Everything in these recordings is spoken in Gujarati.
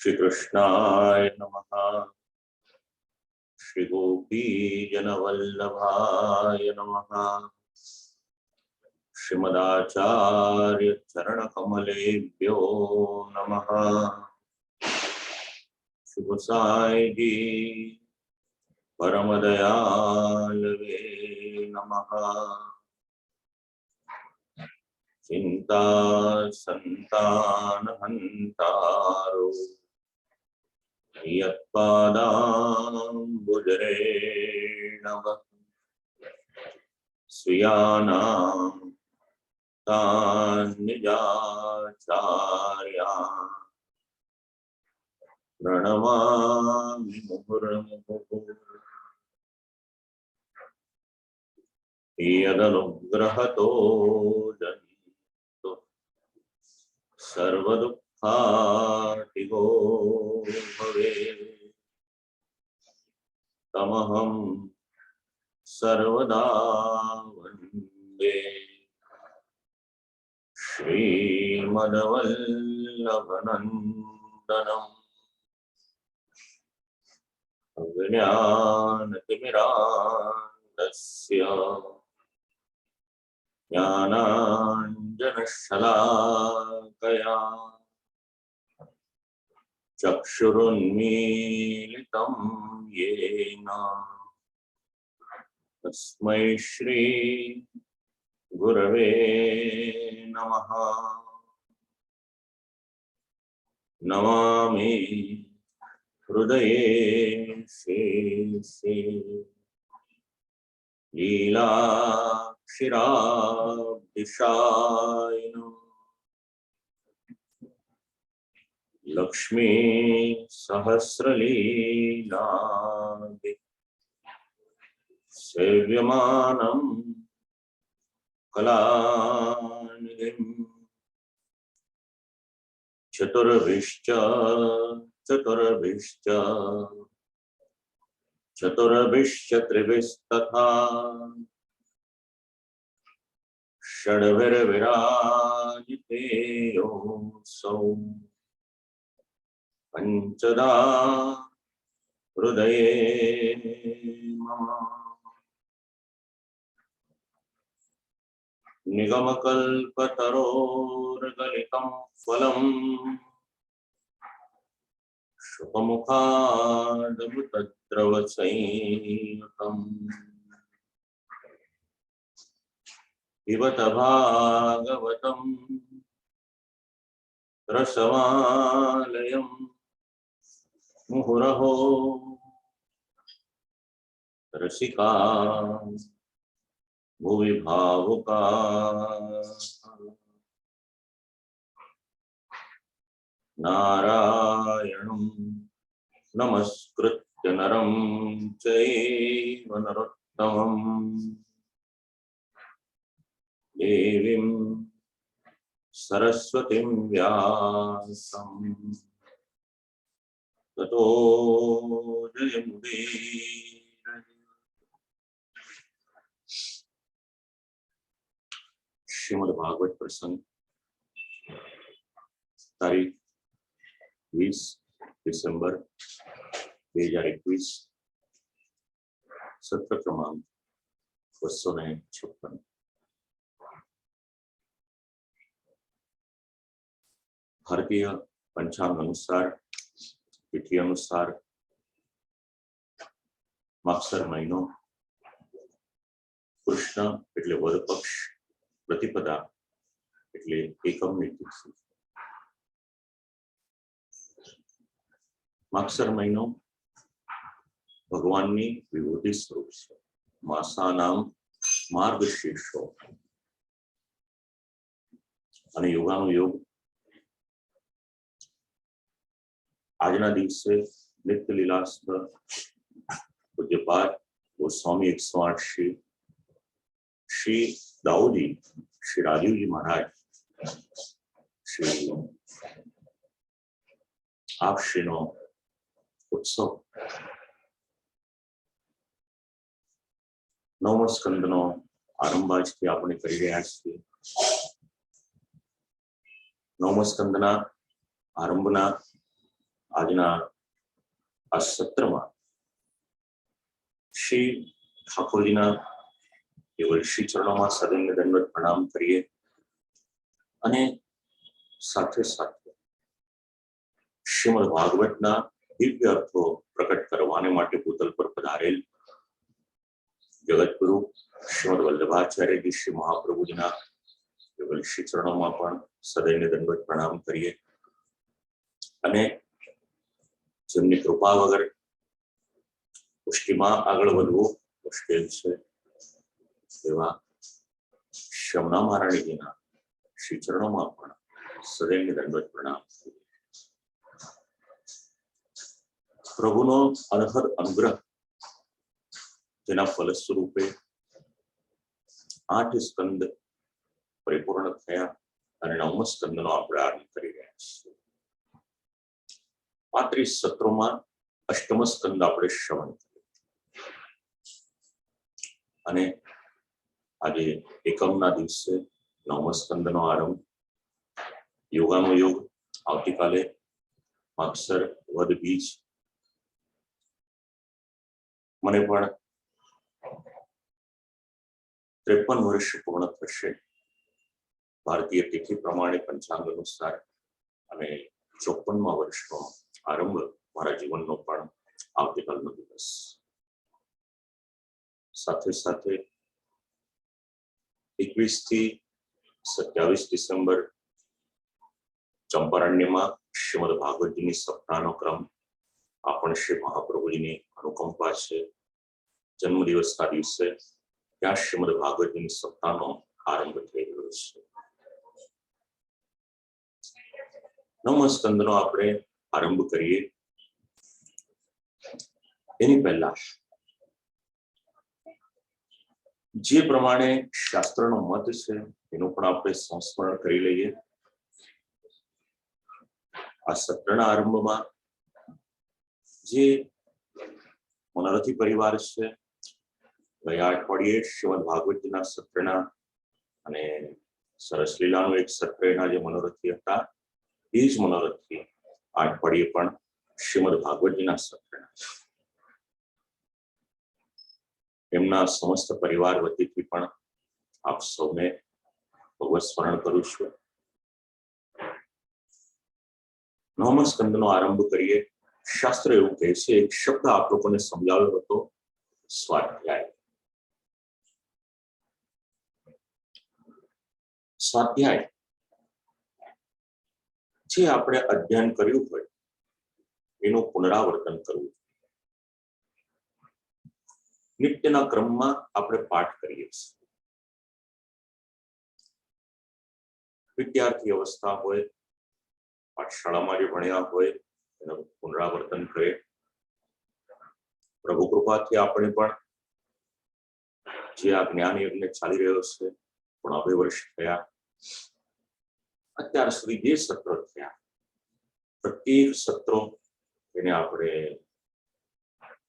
श्री कृष्णाय नमः। श्री गोपी जनवल्लभाय नमः। श्रीमदाचार्य चरण कमलेभ्यो नमः। श्री गोसाई जी परम दयालवे नमः। चिंता संतान हंतारो यत्पादाम्बुजरेणव स्वीयानां तान् निजाचार्यान् प्रणमामि मुहुर्मुहुः। यदनुग्रहतो जनितो सर्वदुःखातिगो भवेत् तमहं सर्वदा वन्दे श्रीमद्वल्लभनन्दनम्। अज्ञानतिमिरान्धस्य ज्ञानाञ्जनशलाकया चक्षुरुन्मीलितं येन तस्मै श्री गुरवे नमः। नमामि हृदये शेषे लीलाक्षिराब्धिशायिनम् लक्ष्मी सहस्रलीलाभि सेव्यमानं कलानिधिम् चतुर्भिश्च त्रिभिस्तथा षड्भिर्विराजितेयोऽसौ पञ्चदा हृदये मम। निगमकल्पतरोर्गलितं फलम् शुकमुखादमृतद्रवसंयुतम् पिबत भागवतं रसमालयं मुहुरहो रसिका भुवि भावुका नारायणं नमस्कृत्य नरं चैव नरोत्तमम् देवीं सरस्वतीं व्यासं ततो जयमुदीरये। श्रीमद्भागवत प्रसंग तारीख 20 डिसेंबर 2021 सत्र क्रमांक 256। भारतीय पंचांग अनुसार तिथि अनुसार मागसर महीनो कृष्ण એટલે વદ પક્ષ प्रतिपदा એટલે એકમની તિથિ। मागसर महीनो भगवाननी विभूति स्वरूप છે। માસાનામ માર્ગશીર્ષો અને યોગાનુયોગ આજના દિવસે નિત્ય લીલાસ્થ પૂજ્યપાદ गोस्वामी 108 श्री दाऊदी श्री राजीव जी महाराज श्री आप श्रीनो उत्सव नवमो स्कंदनो आरंभ આજથી આપણે કરી રહ્યા છીએ। નવમો સ્કંદના આરંભના આજના આ સત્રમાં શ્રી ઠાકોરજીના કેવલ શ્રી ચરણોમાં સદૈવ દંડવત પ્રણામ કરીએ અને સાથે સાથે શ્રીમદ ભાગવતના દિવ્ય અર્થો પ્રકટ કરવાને માટે ભૂતલ પર પધારેલ જગતગુરુ શ્રીમદ વલ્લભાચાર્યજી શ્રી મહાપ્રભુજીના કેવલ શ્રી ચરણોમાં પણ સદૈવ દંડવત પ્રણામ કરીએ અને જેમની કૃપા વગર પુષ્ટિમાં આગળ વધવું મુશ્કેલ છે એવા શમના મહારાણીજીના શ્રી ચરણોમાં પણ સદૈવ દંડવત પ્રણામ કરીએ. પ્રભુનો અનહદ અનુગ્રહ જેના ફલસ્વરૂપે 8 સ્કંદ પરિપૂર્ણ થયા અને 9મા સ્કંદનો આપણે આરંભ કરી રહ્યા છીએ. 35 સત્રોમાં 8મ સ્કંદ આપણે શ્રવણ કર્યું અને આજે એકમના દિવસે 9મા સ્કંદનો આરંભ. યોગાનો યોગ આવતીકાલે માગસર વદ બીજ. મને પણ 53 વર્ષ પૂર્ણ થશે ભારતીય તિથિ પ્રમાણે પંચાંગ અનુસાર અને 54મા વર્ષનો આરંભ મારા જીવનનો પણ આવતીકાલનો દિવસ. સાથે સાથે 21 થી 27 ડિસેમ્બર ચંપારણ્યમાં શ્રીમદ ભાગવતજીની સપ્તાહનો ક્રમ. આ પણ શ્રી મહાપ્રભુજીની અનુકંપા છે. જન્મદિવસના દિવસે ત્યાં શ્રીમદ ભાગવતજીની સપ્તાહનો આરંભ થઈ રહ્યો છે. 9મા સ્કંદનો આપણે આરંભ કરીએ એની પહેલા જે પ્રમાણે શાસ્ત્રનો મત છે એનું પણ આપણે સંસ્મરણ કરી લઈએ. આ સત્રના આરંભમાં જે મનોરથી પરિવાર છે ગયા અઠવાડિયે શ્રીમદ ભાગવતજીના સત્રના અને સરસ લીલાનું એક સત્ર એના જે મનોરથી હતા એ જ મનોરથી આ અઠવાડિયે પણ શ્રીમદ ભાગવતજીના સત્રના એમના સમસ્ત પરિવાર વતીથી પણ આપ સૌને ભગવત સ્મરણ કરું છું. 9મા સ્કંદનો આરંભ કરીએ. શાસ્ત્ર એવું કહે છે, એક શબ્દ આપ લોકોને સમજાવ્યો હતો, સ્વાધ્યાય. સ્વાધ્યાય જે આપણે અધ્યયન કર્યું હોય એનું પુનરાવર્તન કરવું. નિત્યના ક્રમમાં આપણે પાઠ કરીએ છીએ. વિદ્યાર્થી અવસ્થા હોય, પાઠશાળામાં જે ભણ્યા હોય એનું પુનરાવર્તન કરે. પ્રભુ કૃપાથી આપણે પણ જે આ જ્ઞાન યજ્ઞ ચાલી રહ્યો છે પણ 2 વર્ષ થયા, અત્યાર સુધી જે સત્રો થયા પ્રત્યેક સત્રો એને આપણે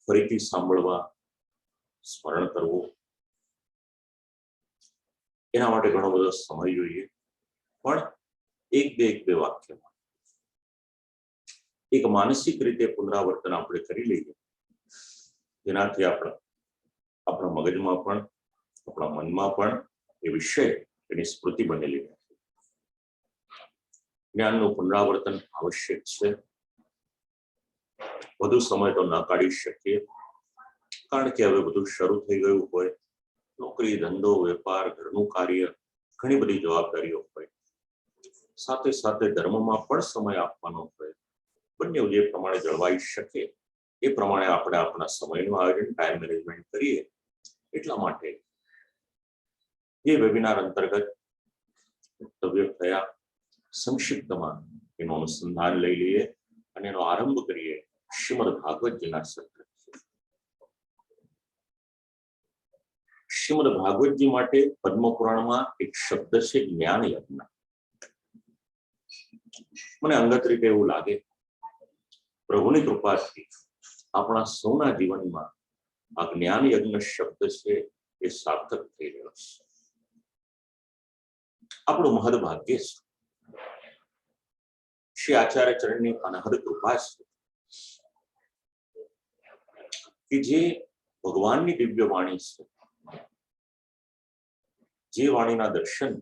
ફરીથી સાંભળવા, સ્મરણ કરવું. એના માટે ઘણો બધો સમય જોઈએ, પણ એક બે વાક્યમાં એક માનસિક રીતે પુનરાવર્તન આપણે કરી લઈએ જેનાથી આપણા મગજમાં પણ આપણા મનમાં પણ એ વિષય એની સ્મૃતિ બનેલી રહે. જ્ઞાનનું પુનરાવર્તન આવશ્યક છે. વધુ સમય તો ન કાઢી શકીએ કારણ કે હવે બધું શરૂ થઈ ગયું હોય. નોકરી, ધંધો, વેપાર, ઘરનું કાર્ય, ઘણી બધી જવાબદારીઓ હોય. સાથે સાથે ધર્મમાં પણ સમય આપવાનો હોય. બંને જે પ્રમાણે જળવાઈ શકે એ પ્રમાણે આપણે આપણા સમયનું આયોજન, ટાઈમ મેનેજમેન્ટ કરીએ. એટલા માટે એ વેબિનાર અંતર્ગત વક્તવ્ય થયા સંક્ષિપ્તમાં એનું અનુસંધાન લઈ લઈએ અને એનો આરંભ કરીએ શ્રીમદ ભાગવતજીના સત્ર. શ્રીમદ ભાગવતજી માટે પદ્મ પુરાણમાં એક શબ્દ છે, જ્ઞાન યજ્ઞ. મને અંગત રીતે એવું લાગે પ્રભુની કૃપાથી આપણા સૌના જીવનમાં આ જ્ઞાન યજ્ઞ શબ્દ છે એ સાર્થક થઈ રહ્યો છે. આપણું મહદ ભાગ્ય છે. શ્રી આચાર્ય ચરણની અનહદ કૃપા છે कि जे भगवान की दिव्य वाणी से जे वाणीना दर्शन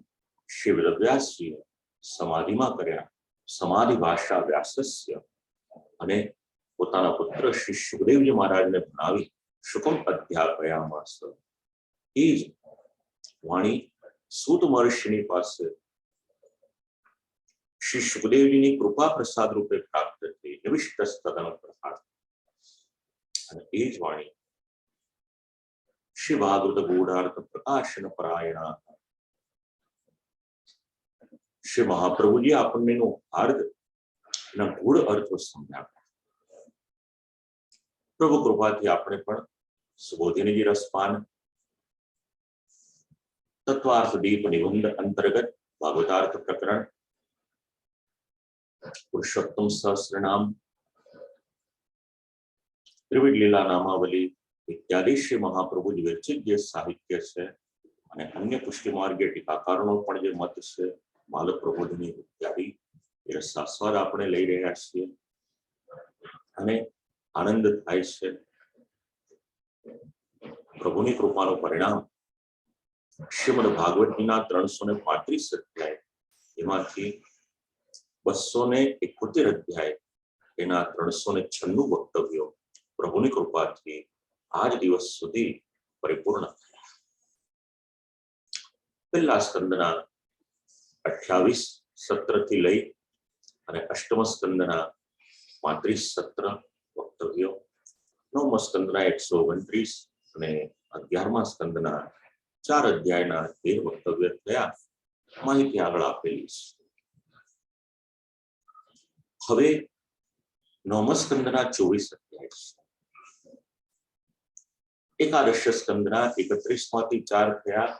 श्री वेदव्यासजीए समाधिમાં કર્યા, સમાધિ ભાષા વ્યાસસ્ય, અને પોતાના પુત્ર શ્રી સુખદેવજી મહારાજને ભણાવી શુકમ અધ્યાપયામાસ. એ જ વાણી સૂત મહર્ષિની પાસે શ્રી સુખદેવજીની કૃપા પ્રસાદ રૂપે પ્રાપ્ત થઈ, નિવિષ્ટસ્તદન પ્રસાદ. અને એ જ વાણી શ્રી ભાગવત ગૂઢાર્થ પ્રકાશન પરાયણા શ્રી મહાપ્રભુજી આપણને નો અર્થ એના ગૂઢ અર્થો સમજાવ્યા. પ્રભુ કૃપાથી આપણે પણ સુબોધિનીજી રસપાન તત્વાર્થ દીપ નિબંધ અંતર્ગત ભાગવતાર્થ પ્રકરણ, પુરુષોત્તમ સહસ્રનામ, ત્રિવિધ લીલા નામાવલી ઇત્યાદિ શ્રી મહાપ્રભુજી વિરચિત જે સાહિત્ય છે અને અન્ય પુષ્ટિ માર્ગીય ટીકાકારોનો પણ જે મત છે, માલક પ્રબોધની ઇત્યાદિ એ રસાસ્વાદ આપણે લઈ રહ્યા છીએ અને આનંદ થાય છે. પ્રભુની કૃપાનું પરિણામ શ્રીમદ ભાગવતજીના 335 અધ્યાય, એમાંથી 271 અધ્યાય, એના 396 વક્તવ્યો પ્રભુની કૃપાથી આજ દિવસ સુધી પરિપૂર્ણ થયા. પહેલા સ્કંદના 28 સત્રથી લઈ અને અષ્ટમ સ્કંદના 35 સત્ર વક્તવ્યો, નવમ સ્કંદના 129 અને 11મા સ્કંદના 4 અધ્યાયના 13 વક્તવ્ય થયા. માહિતી આગળ આપેલી છે. હવે નવમ સ્કંદના 24 અધ્યાય છે. એકાદશ સ્કંદના 31 માંથી 4 થયા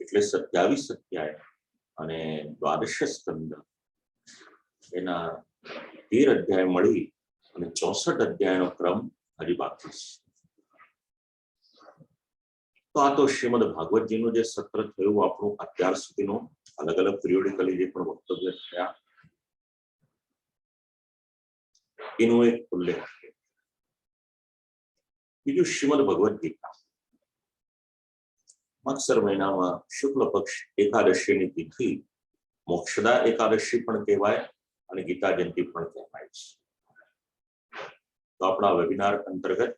એટલે 27 અધ્યાય, અને દ્વાદશ સ્કંદ એના 13 અધ્યાય મળી અને 64 અધ્યાયનો ક્રમ હજી બાકી છે. તો આ તો શ્રીમદ ભાગવતજીનું જે સત્ર થયું આપણું અત્યાર સુધીનું, અલગ અલગ પિરિયોડિકલી જે પણ વક્તવ્ય થયા એનો એક ઉલ્લેખ છે. બીજું શ્રીમદ ભગવદ ગીતા, મત્સર મહિનામાં શુક્લ પક્ષ એકાદશીની તિથિ મોક્ષદા એકાદશી પણ કહેવાય અને ગીતા જયંતિ પણ કહેવાય છે. તો આપણા વેબિનાર અંતર્ગત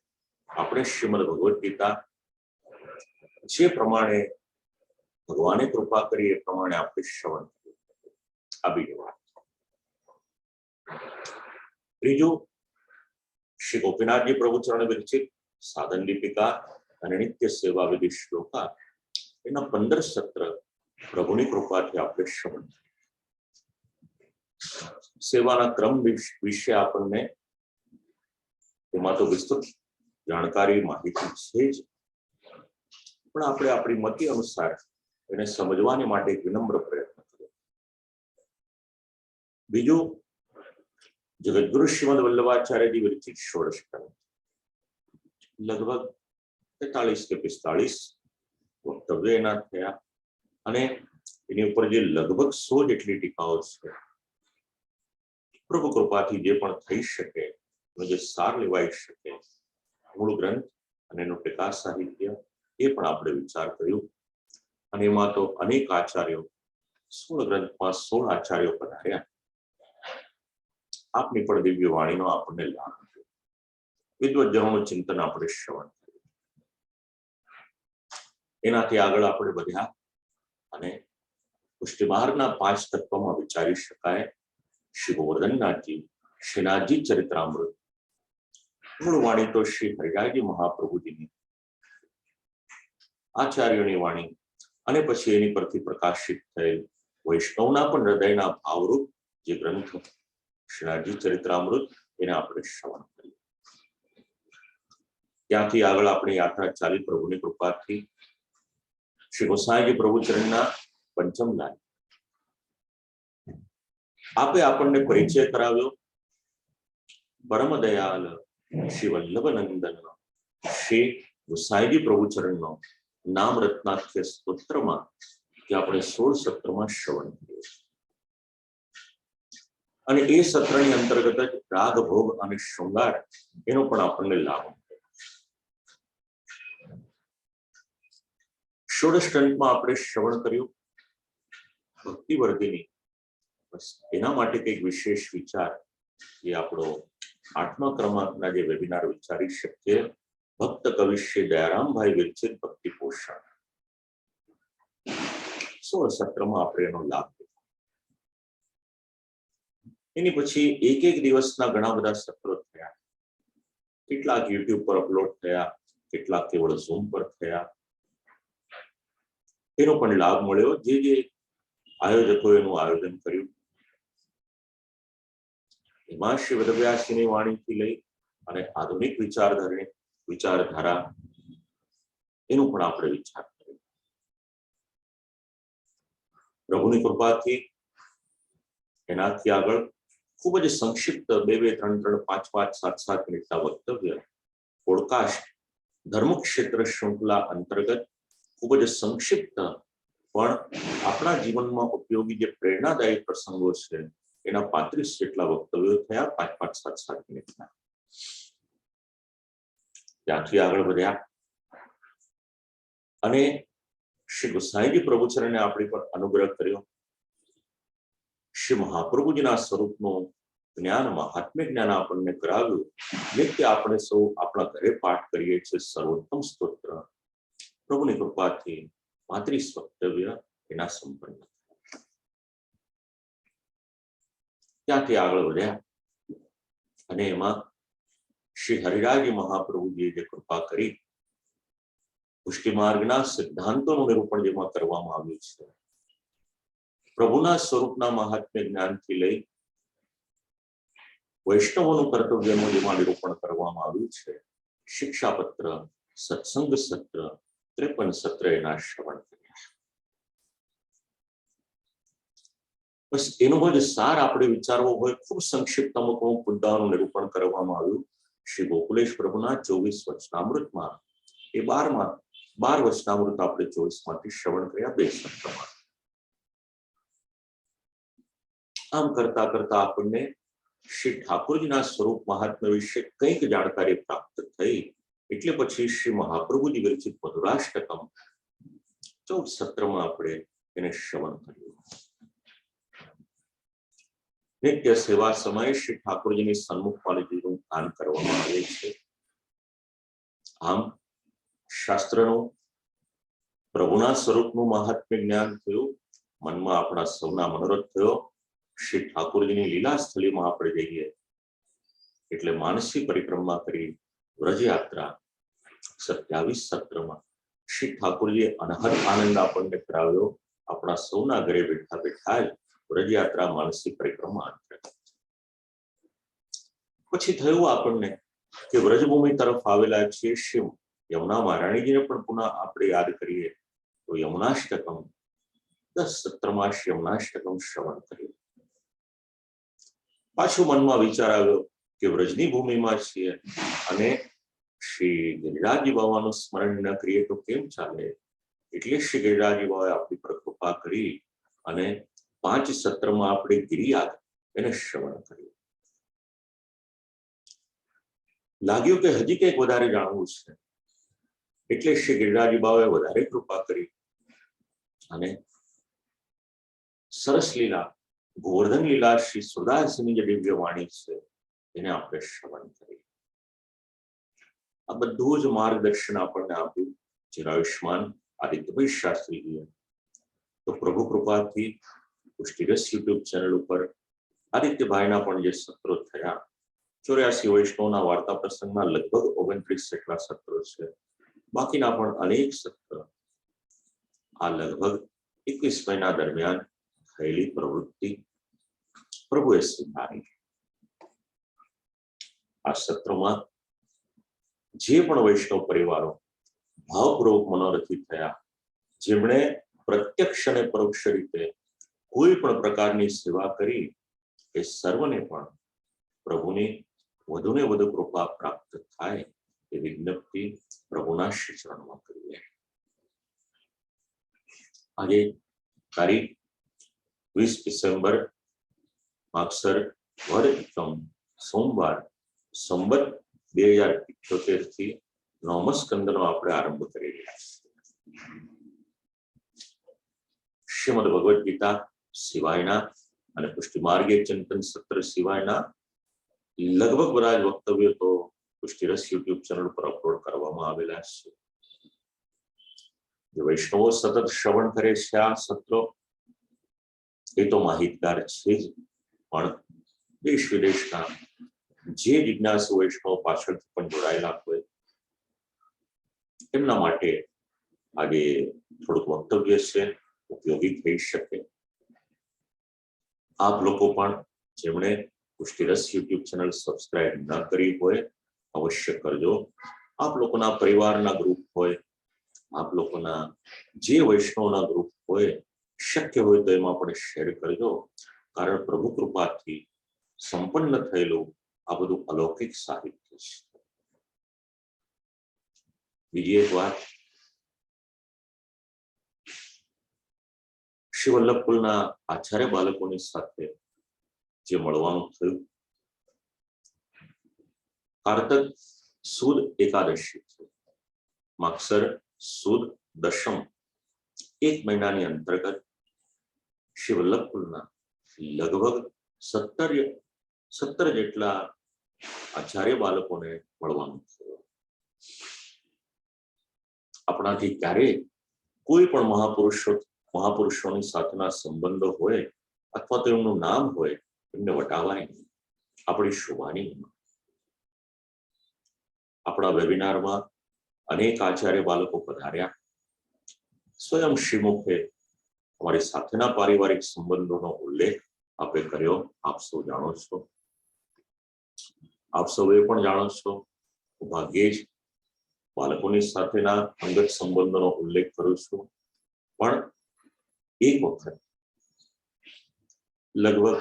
આપણે શ્રીમદ ભગવદ ગીતા જે પ્રમાણે ભગવાને કૃપા કરી એ પ્રમાણે આપણે શ્રવણ કર્યું. આ બીજી વાત. ત્રીજું, શ્રી ગોપીનાથજી પ્રભુચરણ વિરચિત સાધન દીપિકા અને નિત્ય સેવા વિધિ શ્લોકા, એના 15 સત્ર પ્રભુની કૃપાથી આપણે શ્રવણ કર્યું. સેવાના ક્રમ વિશે આપણને એમાં તો વિસ્તૃત જાણકારી માહિતી છે જ, પણ આપણે આપણી મતિ અનુસાર એને સમજવાને માટે એક વિનમ્ર પ્રયત્ન કર્યો. બીજું, જગદગુરુ શ્રીમદ વલ્લભાચાર્યજી વિરચિત ષોડશ ગ્રંથ, લગભગ 43 કે 45 વક્તવ્ય એના થયા અને એની ઉપર જે લગભગ 100 જેટલી ટીકાઓ છે. પ્રભુ કૃપાથી જે પણ થઈ શકે, જે સાર લેવાઈ શકે, મૂળ ગ્રંથ અને એનું ટીકા સાહિત્ય એ પણ આપણે વિચાર કર્યું. અને એમાં તો અનેક આચાર્યો, 16 ગ્રંથમાં 16 આચાર્યો પધાર્યા. આપની પણ દિવ્ય વાણીનો આપણને લાભ થયો. વિદ્વજનોનું ચિંતન આપણે શ્રવણ કર્યું. એનાથી આગળ આપણે વધ્યા અને પુષ્ટિ માર્ગના 5 તત્વમાં વિચારી શકાય શ્રી ગોવર્ધનનાથજી શ્રીનાથજી ચરિત્રામૃત, મૂળ વાણી તો શ્રી હરિરાયજી મહાપ્રભુજીની, આચાર્યોની વાણી, અને પછી એની પરથી પ્રકાશિત થયેલ વૈષ્ણવના પણ હૃદયના ભાવરૂપ જે ગ્રંથ શ્રીનાથજી ચરિત્રામૃત, એને આપણે શ્રવણ કર્યું. ત્યાંથી આગળ આપણી યાત્રા ચાલી પ્રભુની કૃપાથી શ્રી ગોસાઈજી પ્રભુચરણના પંચમ ગાય. આપે આપણને પરિચય કરાવ્યો પરમ દયાલ શ્રી વલ્લભનંદન શ્રી ગોસાઈજી પ્રભુચરણનો નામ રત્નાખ્ય સ્તોત્રમાં, જે આપણે 16 સત્રમાં શ્રવણ કર્યું. અને એ સત્રની અંતર્ગત જ રાગ ભોગ અને શૃંગાર એનો પણ આપણને લાભ મળે. ષોડશ ગ્રંથમાં આપણે શ્રવણ કર્યું ભક્તિવર્ધિની. બસ એના માટે કંઈક વિશેષ વિચાર એ આપણો 8મા ક્રમાંકના જે વેબિનાર વિચારી શકીએ, ભક્ત કવિશ્ય દયારામભાઈ વિરચિત ભક્તિ પોષણ. 16 સત્રમાં આપણે એનો લાભ લીધો. એની પછી એક દિવસના ઘણા બધા સત્રો થયા. કેટલાક યુટ્યુબ પર અપલોડ થયા, કેટલાક કેવળ ઝૂમ પર થયા. એનો પણ લાભ મળ્યો. જે આયોજકોએ એનું આયોજન કર્યું એમાં શ્રી વેદવ્યાસજીની વાણીથી લઈ અને આધુનિક વિચારધારા એનું પણ આપણે વિચાર કર્યો. પ્રભુની કૃપાથી એનાથી આગળ ખૂબ જ સંક્ષિપ્ત 2-2, 3-3, 5-5, 7-7 મિનિટના વક્તવ્ય પોડકાસ્ટ ધર્મક્ષેત્ર શૃંખલા અંતર્ગત ખૂબ જ સંક્ષિપ્ત પણ આપણા જીવનમાં ઉપયોગી જે પ્રેરણાદાયી પ્રસંગો છે એના 35 જેટલા વક્તવ્યો થયા, 5-5, 7-7 મિનિટના. ત્યાંથી આગળ વધ્યા અને શ્રી ગુસાઈજી પ્રભુચરણે આપણી પર અનુગ્રહ કર્યો. શ્રી મહાપ્રભુજીના સ્વરૂપનું જ્ઞાન, મહાત્મ્ય જ્ઞાન આપણને કરાવ્યું. નિત્ય આપણે સૌ આપણા ઘરે પાઠ કરીએ છીએ સર્વોત્તમ સ્તોત્ર. પ્રભુની કૃપાથી 35 વક્તવ્ય એના સંપન્ન. ત્યાંથી આગળ વધ્યા અને એમાં શ્રી હરિરાજી મહાપ્રભુજીએ જે કૃપા કરી, પુષ્ટિ માર્ગના સિદ્ધાંતોનું નિરૂપણ જેમાં કરવામાં આવ્યું છે, પ્રભુના સ્વરૂપના મહાત્મ્ય જ્ઞાનથી લઈ વૈષ્ણવોનું કર્તવ્યનું જેમાં નિરૂપણ કરવામાં આવ્યું છે, શિક્ષાપત્ર, સત્સંગ સત્ર, 53 સત્ર એના શ્રવણ કર્યા. બસ એનો જ સાર આપણે વિચારવો હોય, ખૂબ સંક્ષિપ્ત અમુક મુદ્દાઓનું નિરૂપણ કરવામાં આવ્યું. શ્રી ગોકુલેશ પ્રભુના 24 વચનામૃતમાં એ 12 વચનામૃત આપણે 24 માંથી શ્રવણ કર્યા 2 સત્રમાં. આમ કરતા કરતા આપણને શ્રી ઠાકોરજીના સ્વરૂપ મહાત્મ્ય વિશે કંઈક જાણકારી પ્રાપ્ત થઈ. એટલે પછી શ્રી મહાપ્રભુજી વિરચિત મધુરાષ્ટકમ 14 સત્રમાં આપણે એને શ્રવણ કર્યું. નિત્ય સેવા સમયે શ્રી ઠાકોરજીની સન્મુખવાળીનું દાન કરવામાં આવે છે. આમ શાસ્ત્રનું પ્રભુના સ્વરૂપનું મહાત્મ્ય જ્ઞાન થયું. મનમાં આપણા સૌના મનોરથ થયો. શ્રી ઠાકોરજીની લીલા સ્થળીમાં આપણે જઈએ એટલે માનસી પરિક્રમા કરી વ્રજયાત્રા 27 સત્રમાં શ્રી ઠાકોરજીએ અનહદ આનંદ આપણને કરાવ્યો. આપણા સૌના ઘરે બેઠા બેઠા જ વ્રજયાત્રા માનસી પરિક્રમા અંતર્ગત. પછી થયું આપણને કે વ્રજભૂમિ તરફ આવેલા છીએ શિવ યમુના મહારાણીજીને પણ પુનઃ આપણે યાદ કરીએ તો યમુનાષ્ટકમ 10 સત્રમાં યમુનાષ્ટકમ શ્રવણ કર્યું. પાછું મનમાં વિચાર આવ્યો કે વ્રજની ભૂમિમાં છીએ અને શ્રી ગિરિરાજી બાવાનું સ્મરણ ન કરીએ તો કેમ ચાલે. એટલે શ્રી ગિરિરાજી બાવાએ આપણી પર કૃપા કરી અને 5 સત્રમાં આપણે ગિરિયાદ એને શ્રવણ કર્યું. લાગ્યું કે હજી કંઈક વધારે જાણવું છે એટલે શ્રી ગિરિરાજી બાવાએ વધારે કૃપા કરી અને સરસ લીલા, ગોવર્ધન લીલા શ્રી સુરદાસની જે દિવ્ય વાણી છે એને આપણે શ્રવણ કરી. આ બધું જ માર્ગદર્શન આપણને આપ્યું ચિરાયુષ્માન આદિત્યભાઈ શાસ્ત્રીજીએ. તો પ્રભુ કૃપાથી પુષ્ટિરસ યુટ્યુબ ચેનલ ઉપર આદિત્યભાઈના પણ જે સત્રો થયા, 84 વૈષ્ણવના વાર્તા પ્રસંગના લગભગ 29 જેટલા સત્રો છે. બાકીના પણ અનેક સત્ર આ લગભગ 21 મહિના દરમિયાન થયેલી પ્રવૃત્તિ પ્રભુએ સ્વીકારી. આ સત્રોમાં જે પણ વૈષ્ણવ પરિવારો ભાવપૂર્વક મનોરથિત થયા, જેમણે પ્રત્યક્ષ અને પરોક્ષ રીતે કોઈ પણ પ્રકારની સેવા કરી, એ સર્વને પણ પ્રભુની વધુને વધુ કૃપા પ્રાપ્ત થાય એ વિજ્ઞપ્તિ પ્રભુના શ્રી ચરણમાં કરીએ. આજે તારીખ 20 ડિસેમ્બર માગસર વદ એકમ સોમવાર સંવત 2078 થી નવમા સ્કંદનો આપણે આરંભ કરી રહ્યા છીએ. શ્રીમદ ભગવદ ગીતા સિવાયના અને પુષ્ટિ માર્ગીય ચિંતન સત્ર સિવાયના લગભગ બધા જ વક્તવ્યો તો પુષ્ટિરસ યુટ્યુબ ચેનલ પર અપલોડ કરવામાં આવેલા છે. જે વૈષ્ણવો સતત શ્રવણ કરે છે આ સત્રો એ તો માહિતગાર છે જ, પણ દેશ વિદેશના જે જિજ્ઞાસુ વૈષ્ણવ પાછળથી પણ જોડાયેલા હોય એમના માટે આજે થોડુંક વક્તવ્ય છે, ઉપયોગી થઈ શકે. આપ લોકો પણ જેમણે પુષ્ટિરસ યુટ્યુબ ચેનલ સબસ્ક્રાઇબ ન કરી હોય અવશ્ય કરજો. આપ લોકોના પરિવારના ગ્રુપ હોય, આપ લોકોના જે વૈષ્ણવના ગ્રુપ હોય, શક્ય હોય તો એમાં પણ શેર કરજો. કારણ પ્રભુ કૃપાથી સંપન્ન થયેલું આ બધું અલૌકિક સાહિત્ય છે. બીજી એક વાત, શ્રી વલ્લભકુલના આચાર્ય બાળકોની સાથે જે મળવાનું થયું, કારતક સુદ એકાદશી છે, માગસર સુદ દશમ, એક મહિનાની અંતર્ગત શ્રી વલ્લભકુલના લગભગ 17 જેટલા આચાર્ય બાળકોને મળવાનું થયું. આપણાથી ક્યારેય કોઈ પણ મહાપુરુષોની સાથેના સંબંધો હોય અથવા તો એમનું નામ હોય એમને વટાવાય નહીં. આપણી શોભાની આપણા વેબિનારમાં અનેક આચાર્ય બાળકો પધાર્યા. સ્વયં શ્રીમુખે અમારી સાથેના પારિવારિક સંબંધોનો ઉલ્લેખ આપે કર્યો. આપ સૌ જાણો છો, આપ સૌ એ પણ જાણો છો. ભાગ્યે જ બાળકોની સાથેના અંગત સંબંધોનો ઉલ્લેખ કરું છું. પણ એક વખત લગભગ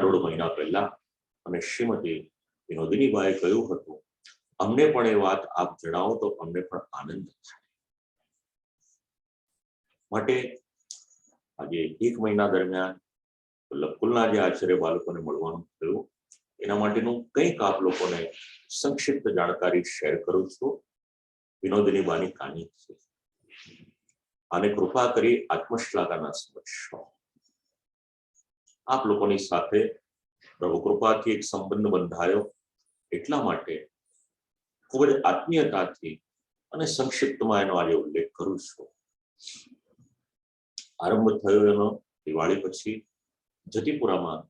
દોઢ મહિના પહેલા અને શ્રીમતી વિનોદિનીબાએ કહ્યું હતું, અમને પણ એ વાત આપ જણાવો તો અમને પણ આનંદ થાય. માટે આજે એક મહિના દરમિયાન વલ્લભકુલના જે આચાર્ય બાળકોને મળવાનું થયું એના માટેનું કંઈક આપ લોકોને સંક્ષિપ્ત જાણકારી શેર કરું છું. વિનોદિનીબાની કહાની છે. અને કૃપા કરી આત્મશ્લાઘાના સમજશો. આપ લોકોની સાથે પ્રભુ કૃપાથી એક સંબંધ બંધાયો એટલા માટે ખૂબ જ આત્મીયતાથી અને સંક્ષિપ્તમાં એનો આજે ઉલ્લેખ કરું છું. આરંભ થયો એનો દિવાળી પછી જતીપુરામાં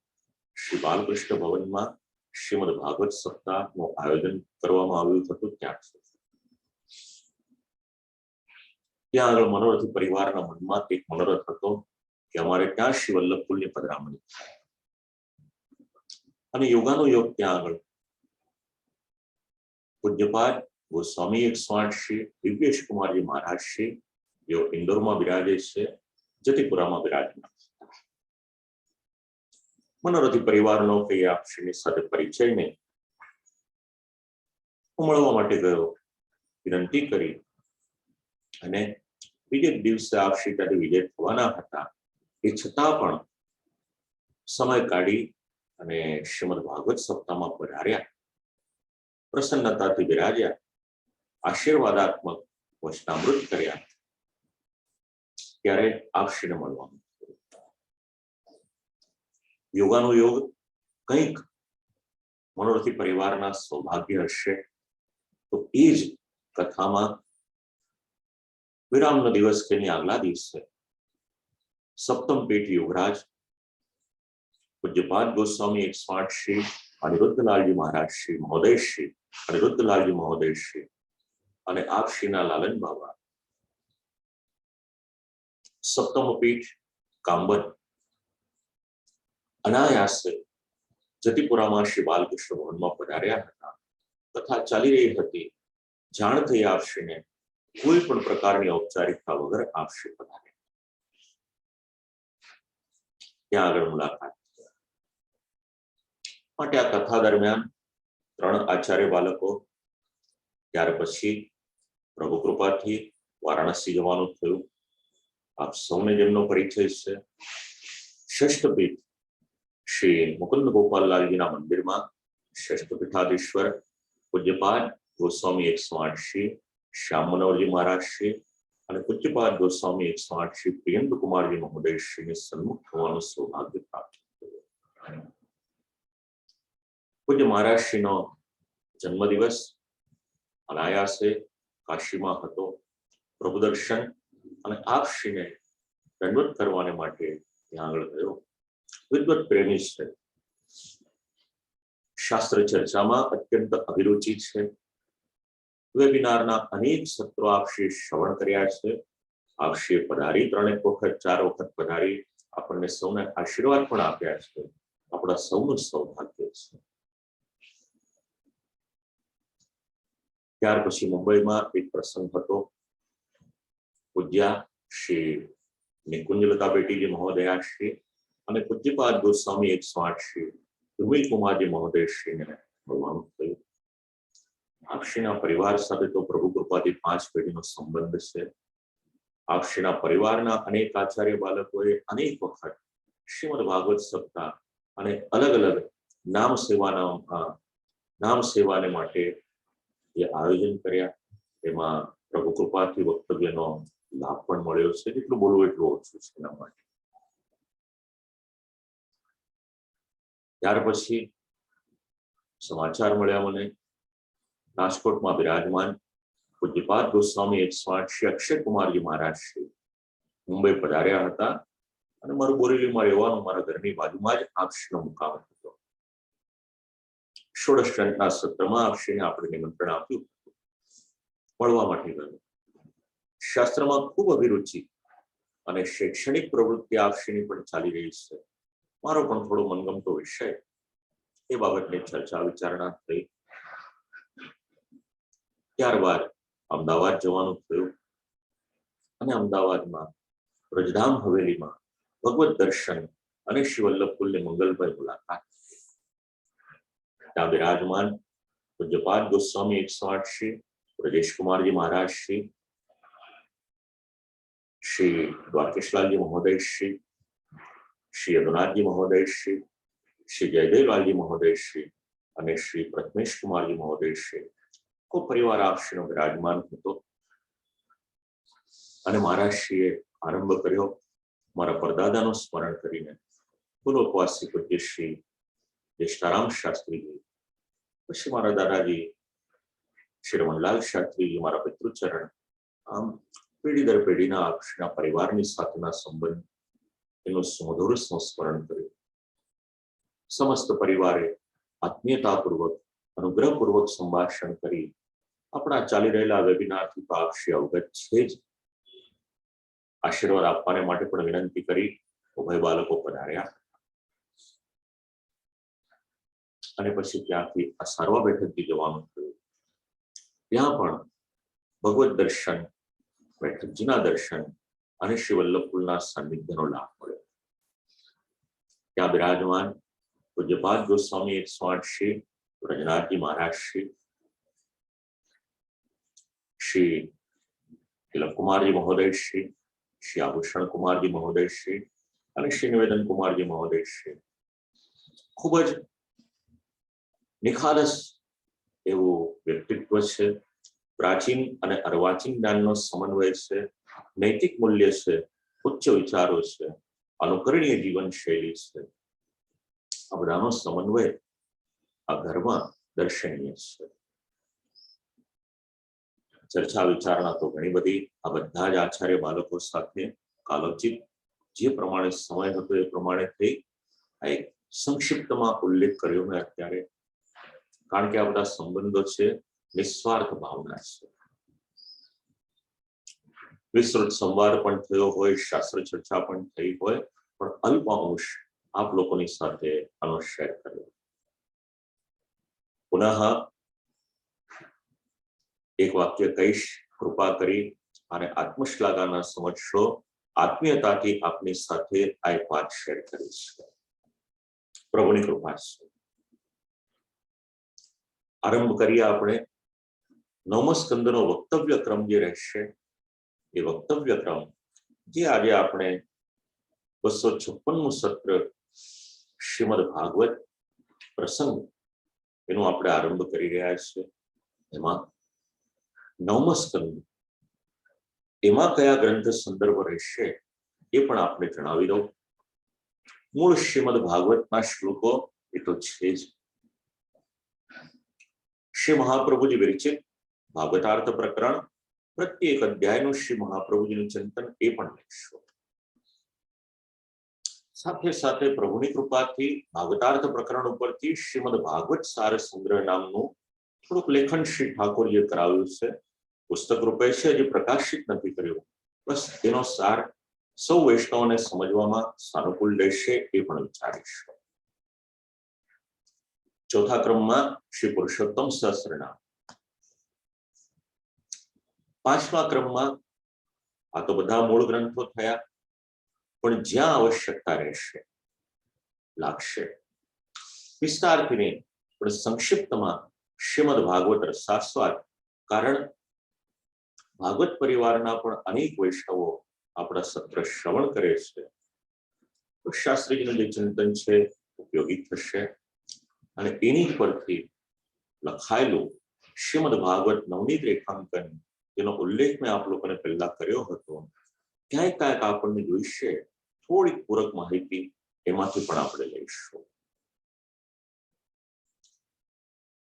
શ્રી બાલકૃષ્ણ ભવનમાં શ્રીમદ ભાગવત સપ્તાહનું આયોજન કરવામાં આવ્યું હતું. ત્યાં આગળ મનોરથી પરિવારના મનમાં એક મનોરથ હતો કે અમારે ત્યાં શ્રી વલ્લભકુલની પધરામણી થાય. અને યોગાનો યોગ ત્યાં આગળ પૂજ્યપાદ ગોસ્વામી 108 શ્રી દિવ્યેશ કુમારજી મહારાજ શ્રી, જેઓ ઇન્દોરમાં બિરાજે છે, જતીપુરામાં બિરાજમાન. મનોરથી પરિવારનો કઈ આપશ્રીની સાથે પરિચય નહીં. હું મળવા માટે ગયો, વિનંતી કરી અને બીજે દિવસે આપશ્રી ત્યાંથી વિજય થવાના હતા. એ છતાં પણ સમય કાઢી અને શ્રીમદ ભાગવત સપ્તાહમાં પધાર્યા, પ્રસન્નતાથી બિરાજ્યા, આશીર્વાદાત્મક વચનામૃત કર્યા. ત્યારે આપશ્રીને મળવાનું. યોગાનો યોગ કંઈક મનોરથી પરિવારના સૌભાગ્ય હશે તો એ જ કથામાં વિરામનો દિવસ કે એની આગલા દિવસે સપ્તમ પેઠ યોગરાજ પૂજ્યપાદ ગોસ્વામી 108 શ્રી અનિરુદ્ધલાલજી મહારાજ શ્રી મહોદય શ્રી અનિરુદ્ધલાલજી મહોદય શ્રી અને આપ શ્રીના લાલન બાબા સપ્તમ પીઠ કાંબન અનાયાસે જતીપુરામાં શ્રી બાલકૃષ્ણ ભવનમાં પધાર્યા હતા. કથા ચાલી રહી હતી. જાણ થઈ આપશ્રીને, કોઈ પણ પ્રકારની ઔપચારિકતા વગર આપશ્રી પધાર્યા. ત્યાં આગળ મુલાકાત માટે આ કથા દરમિયાન 3 આચાર્ય બાળકો, ત્યાર પછી પ્રભુ કૃપાથી વારાણસી જવાનું થયું. આપ સૌને જેમનો પરિચય છે. ષષ્ઠપીઠ श्री मुकुंद गोपाललाल जी मंदिर में श्रेष्ठ पीठाधीश्वर पूज्यपाद गोस्वामी 108 श्री श्याम मनोहर जी महाराज श्री और पूज्यपाद गोस्वामी 108 श्री प्रियंक कुमार जी महोदय श्री ने सन्मुख होવાનું सौभाग्य प्राप्त થયું। पूज्य महाराज श्री नो जन्मदिवस अनायासे काशीમાં હતો। प्रभु दर्शन અને આપ શ્રીને દંડવત કરવાને માટે ત્યાં આગળ ગયો। વિદ્વત પ્રેમી છે, શાસ્ત્ર ચર્ચામાં અત્યંત અભિરુચિ છે। વેબિનારના અનેક સત્રો આપ શ્રી શ્રવણ કર્યા છે। આપ શ્રી પધારી 3 વખત 4 વખત પધારી આપણને સૌને આશીર્વાદ પણ આપ્યા છે। આપણા સૌનું સૌભાગ્ય છે। ત્યાર પછી મુંબઈમાં એક પ્રસંગ હતો। પૂજ્યા શ્રી નિકુંજલતા બેટીજી મહોદયા શ્રી અને પૂજ્યપાદ ગોસ્વામી 108 શ્રી ધ્રુવિલ કુમારજી મહોદય શ્રીને મળવાનું થયું। આપ શ્રીના પરિવાર સાથે તો પ્રભુ કૃપાથી 5 પેઢીનો સંબંધ છે। આપ શ્રીના પરિવારના અનેક આચાર્ય બાળકોએ અનેક વખત શ્રીમદ ભાગવત સપ્તાહ અને અલગ અલગ નામ સેવાને માટે જે આયોજન કર્યા એમાં પ્રભુ કૃપાથી વક્તવ્યનો લાભ પણ મળ્યો છે। જેટલું બોલવું એટલું ઓછું છે એના માટે। ત્યાર પછી સમાચાર મળ્યા મને રાજકોટમાં બિરાજમાન પૂજ્યપાદ ગોસ્વામી 108 શ્રી અક્ષય કુમારજી મહારાજ શ્રી મુંબઈ પધાર્યા હતા અને મારું બોરેલીમાં રહેવાનું મારા ઘરની બાજુમાં જ આપ શ્રીનો મુકામ હતો। ષોડશ ગ્રંથના સત્રમાં આપ શ્રીને આપણે નિમંત્રણ આપ્યું, મળવા માટે ગયો। શાસ્ત્રમાં ખૂબ અભિરુચિ અને શૈક્ષણિક પ્રવૃત્તિ આપ શ્રીની પણ ચાલી રહી છે। મારો પણ થોડો મનગમતો વિષય એ બાબતની ચર્ચા વિચારણા થઈ। ત્યારબાદ અમદાવાદ જવાનું થયું અને અમદાવાદમાં વ્રજધામ હવેલીમાં ભગવત દર્શન અને શ્રી વલ્લભકુલની મંગલમય મુલાકાત। ત્યાં બિરાજમાન પૂજ્યપાદ ગોસ્વામી 108 શ્રી ब्रजेश कुमार जी महाराज श्री श्री द्वारकेशलाल जी महोदय श्री श्री यदुनाथ जी महोदय श्री श्री जयदेव लाल जी महोदय श्री और श्री प्रथमेश कुमार जी महोदय श्री को परिवार आप श्री विराजमान હતો અને મહારાજશ્રીએ આરંભ કર્યો મારા પરદાદાનું સ્મરણ કરીને। પૂર્વપવાસી પૂજ્ય શ્રી જ્યેષ્ઠારામ શાસ્ત્રીજી, પછી મારા દાદાજી श्री रमणलाल शास्त्री जी मारा पितृचरण। आम पेढ़ी दर पेढ़ीना आपश्रीना परिवारनी साथेना संबंध एनुं सुमधुर संस्मरण कर्युं। समस्त परिवारे आत्मीयतापूर्वक अनुग्रहपूर्वक संभाषण करी आपणा चाली रहेला वेबिनारथी तो आपश्री अवगत छे ज। आशीर्वाद आपवाने माटे पण विनंती करी उभय बाळको पधार्या अने पछी त्यांथी आ सारवा बेठकथी जवानुं थयुं। ત્યાં પણ ભગવત દર્શન, બેઠકજીના દર્શન અને શ્રી વલ્લભકુલના સાનિધ્યનો લાભ મળ્યો। ત્યાં બિરાજમાન પૂજ્યપાદ ગોસ્વામી 108 શ્રી વ્રજનાથજી મહારાજ શ્રી શ્રી તિલકકુમારજી મહોદય શ્રી શ્રી આભૂષણ કુમારજી મહોદય શ્રી અને શ્રી નિવેદન કુમારજી મહોદય શ્રી ખૂબ જ નિખાલસ એવું વ્યક્તિત્વ છે। प्राचीन અને અર્વાચીન જ્ઞાનનો સમન્વય છે, નૈતિક મૂલ્ય છે, ઉચ્ચ વિચારો છે, અનુકરણીય જીવન શૈલી છે। આ બધાનો સમન્વય આ ઘરમાં દર્શનીય છે। ચર્ચા વિચારણા તો ઘણી બધી આ બધા જ આચાર્ય બાળકો સાથે કાલોચિત જે પ્રમાણે સમય હતો એ પ્રમાણે થઈ। આ એક સંક્ષિપ્તમાં ઉલ્લેખ કર્યો મેં અત્યારે, કારણ કે આ બધા સંબંધો છે निस्वार्थ भावना है। विस्तृत संवाद पण थयो होय, शास्त्र चर्चा पण थई होय, पण अल्प अंश आप लोगोनी साथे आनो शेर कर्यो। पुनः एक वाक्य कहीश, कृपा करी અને આત્મશ્લાઘાના સમજશો। આત્મીયતાથી આપની સાથે આ એક વાત શેર કરીશ। પ્રભુની કૃપા છે। આરંભ કરીએ આપણે। નવમો સ્કંદનો વક્તવ્ય ક્રમ જે રહેશે એ વક્તવ્ય ક્રમ જે આજે આપણે 256મું સત્ર શ્રીમદ ભાગવત પ્રસંગ એનો આપણે આરંભ કરી રહ્યા છીએ. એમાં 9મો સ્કંદ, એમાં કયા ગ્રંથ સંદર્ભ રહેશે એ પણ આપણે જણાવી દઉં. મૂળ શ્રીમદ ભાગવતના શ્લોકો એ તો છે જ. શ્રી મહાપ્રભુજી વિરચિત ભાગવતાર્થ પ્રકરણ, પ્રત્યેક અધ્યાયનું શ્રી મહાપ્રભુજીનું ચિંતન એ પણ લઈશું. સાથે સાથે પ્રભુની કૃપાથી ભાગવતાર્થ પ્રકરણ ઉપરથી શ્રીમદ ભાગવત સાર સંગ્રહ નામનું થોડુંક લેખન શ્રી ઠાકોરજીએ કરાવ્યું છે. પુસ્તક રૂપે છે, હજી પ્રકાશિત નથી કર્યું. બસ એનો સાર સૌ વૈષ્ણવને સમજવામાં સાનુકૂળ રહેશે એ પણ વિચારીશું. ચોથા ક્રમમાં શ્રી પુરુષોત્તમ સહસ્રનામ. પાંચમા ક્રમમાં આ તો બધા મૂળ ગ્રંથો થયા, પણ જ્યાં આવશ્યકતા રહેશે લાગશે વિસ્તારથી નહીં પણ સંક્ષિપ્તમાં શ્રીમદ ભાગવત રસાસ્વાદ. કારણ ભાગવત પરિવારના પણ અનેક વૈષ્ણવો આપણા સત્ર શ્રવણ કરે છે, તો શાસ્ત્રીજીનું જે ચિંતન છે ઉપયોગી થશે. અને એની પરથી લખાયેલું શ્રીમદ ભાગવત નવનીત રેખાંકન, જેનો ઉલ્લેખ મેં આપ લોકોને પહેલા કર્યો હતો, ક્યાંક ક્યાંક આપણને જોઈશે થોડીક પૂરક માહિતી એમાંથી પણ આપણે લઈશું.